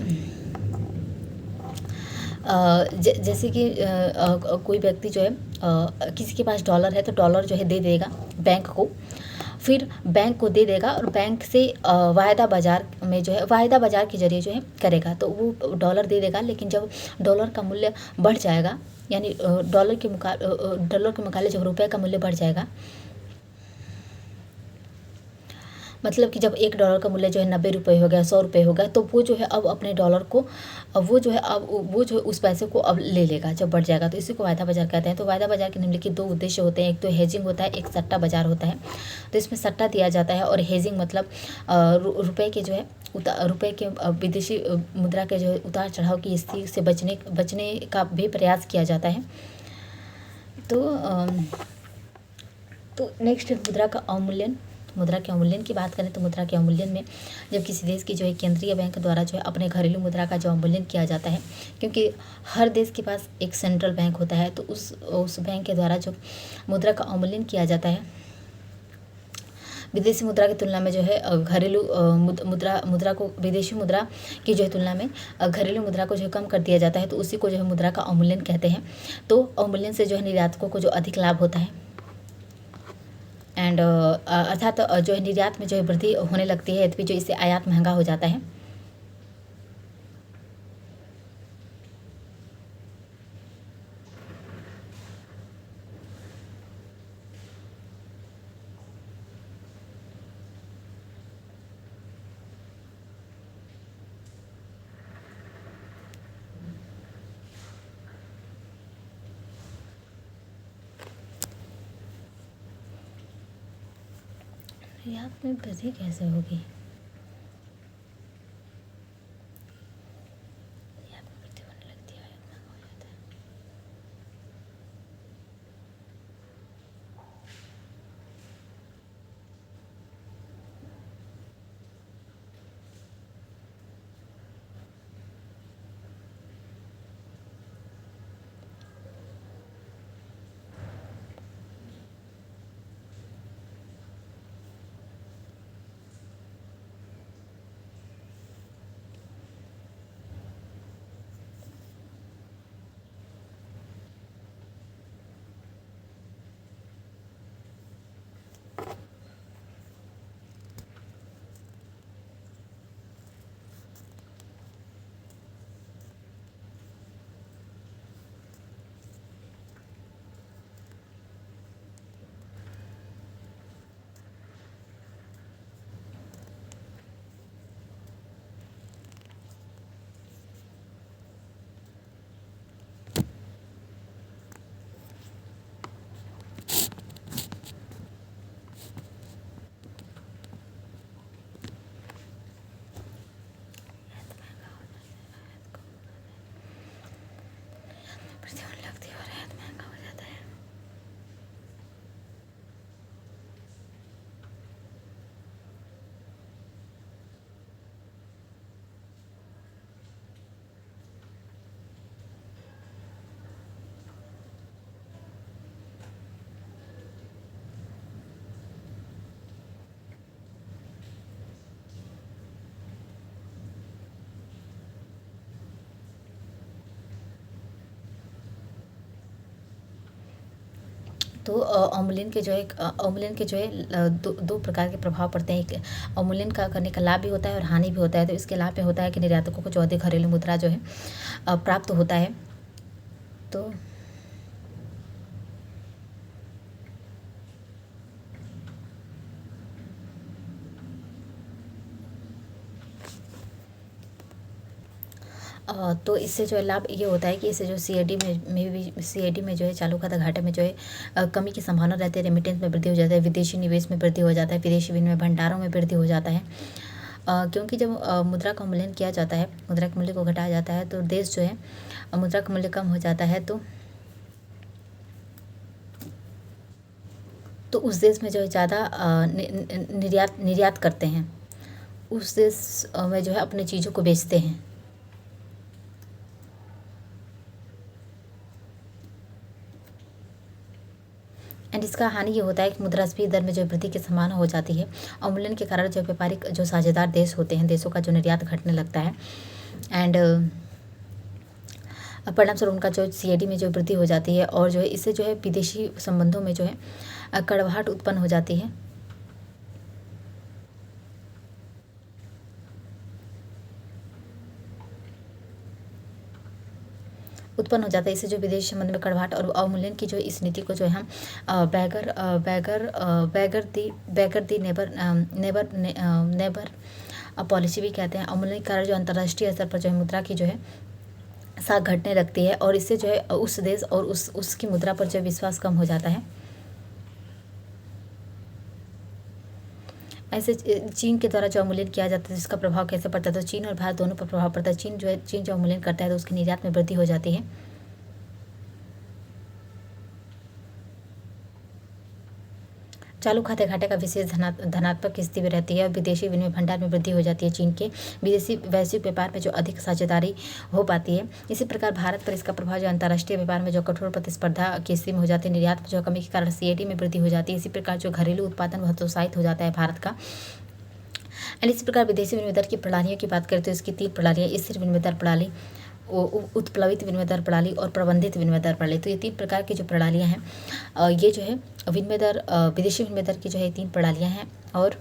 जैसे कि कोई व्यक्ति जो है किसी के पास डॉलर है तो डॉलर जो है दे देगा बैंक को, फिर बैंक को दे देगा और बैंक से वायदा बाज़ार में जो है वायदा बाज़ार के ज़रिए जो है करेगा। तो वो डॉलर दे देगा, लेकिन जब डॉलर का मूल्य बढ़ जाएगा, यानी डॉलर के मुकाबले जब रुपये का मूल्य बढ़ जाएगा, मतलब कि जब $1 का मूल्य जो है 90 रुपये हो गया, 100 रुपये हो गया, तो वो जो है अब अपने डॉलर को, अब वो जो है उस पैसे को अब ले लेगा जब बढ़ जाएगा। तो इसी को वायदा बाजार कहते हैं। तो वायदा बाजार के निम्नलिखित दो उद्देश्य होते हैं, एक तो हेजिंग होता है, एक सट्टा बाजार होता है। तो इसमें सट्टा दिया जाता है, और हेजिंग मतलब रुपये के जो है रुपये के विदेशी मुद्रा के जो है उतार चढ़ाव की स्थिति से बचने का भी प्रयास किया जाता है। तो नेक्स्ट मुद्रा का अवमूल्यन। मुद्रा के अवमूल्यन की बात करें तो मुद्रा के अवमूल्यन में जब किसी देश की जो है केंद्रीय बैंक द्वारा जो है अपने घरेलू मुद्रा का जो अवमूल्यन किया जाता है, क्योंकि हर देश के पास एक सेंट्रल बैंक होता है, तो उस बैंक के द्वारा जो मुद्रा का अवमूल्यन किया जाता है, विदेशी मुद्रा की तुलना में जो है घरेलू मुद्रा को, विदेशी मुद्रा की जो है तुलना में घरेलू मुद्रा को जो है कम कर दिया जाता है, तो उसी को जो है मुद्रा का अवमूल्यन कहते हैं। तो अवमूल्यन से जो है निर्यातकों को जो अधिक लाभ होता है, एंड अर्थात जो है निर्यात में जो है वृद्धि होने लगती है, यद्यपि जो इससे आयात महंगा हो जाता है। निर्यात में वृद्धि कैसे होगी? निर्यात में वृद्धि होने लगती है, आयात महंगा हो जाता है। वृद्धि होने लगती है और आयात महंगा हो जाता है। तो अवमूल्यन के जो है दो प्रकार के प्रभाव पड़ते हैं। एक अवमूल्यन का करने का लाभ भी होता है और हानि भी होता है। तो इसके लाभ में होता है कि निर्यातकों को जो अधिक घरेलू मुद्रा जो है प्राप्त होता है। तो तो इससे जो है लाभ ये होता है कि इससे जो सीएडी में जो है चालू खाता घाटे में जो है कमी की संभावना रहती है। रेमिटेंस में वृद्धि हो जाता है, विदेशी निवेश में वृद्धि हो जाता है, विदेशी विनिमय भंडारों में वृद्धि हो जाता है। क्योंकि जब मुद्रा का मूल्यांकन किया जाता है, मुद्रा के मूल्य को घटाया जाता है, तो देश जो है मुद्रा का मूल्य कम हो जाता है, तो उस देश में जो है ज़्यादा निर्यात करते हैं, उस देश में जो है अपनी चीज़ों को बेचते हैं। एंड इसका हानि ये होता है कि मुद्रास्फीति दर में जो वृद्धि के समान हो जाती है। अवमूल्यन के कारण जो व्यापारिक जो साझेदार देश होते हैं, देशों का जो निर्यात घटने लगता है। एंड परिणामस्वरूप उनका जो CAD में जो वृद्धि हो जाती है, और जो है इससे जो है विदेशी संबंधों में जो है कड़वाहट उत्पन्न हो जाती है। इससे जो विदेशी संबंध में कड़वाहट और अवमूल्यन की जो इस नीति को जो है हम बैगर दी नेबर पॉलिसी भी कहते हैं। अवमूल्यन के कारण जो अंतर्राष्ट्रीय स्तर पर जो है मुद्रा की जो है साख घटने लगती है, और इससे जो है उस देश और उसकी मुद्रा पर जो विश्वास कम हो जाता है। ऐसे चीन के द्वारा जो अवमूल्यन किया जाता है, जिसका प्रभाव कैसे पड़ता है, तो चीन और भारत दोनों पर प्रभाव पड़ता है। चीन जो अवमूल्यन करता है तो उसके निर्यात में वृद्धि हो जाती है। चालू खाते घाटे का विशेष धनात्मक स्थिति में रहती है, और विदेशी विनिमय भंडार में वृद्धि हो जाती है। चीन के विदेशी वैश्विक व्यापार में जो अधिक साझेदारी हो पाती है। इसी प्रकार भारत पर इसका प्रभाव जो अंतर्राष्ट्रीय व्यापार में जो कठोर प्रतिस्पर्धा की स्थिति में हो जाती है, निर्यात में जो कमी के कारण CAD में वृद्धि हो जाती है। इसी प्रकार जो घरेलू उत्पादन हतोत्साहित हो जाता है भारत का। एंड इसी प्रकार विदेशी विनिमय दर की प्रणालियों की बात करें तो इसकी 3 प्रणालियाँ: स्थिर विनिमय दर प्रणाली, उत्प्लवित विनिमय दर प्रणाली और प्रबंधित विनिमय दर प्रणाली। तो ये 3 प्रकार की जो प्रणालियाँ हैं, ये जो है विनिमय दर विदेशी विनिमय दर की जो है 3 प्रणालियाँ हैं। और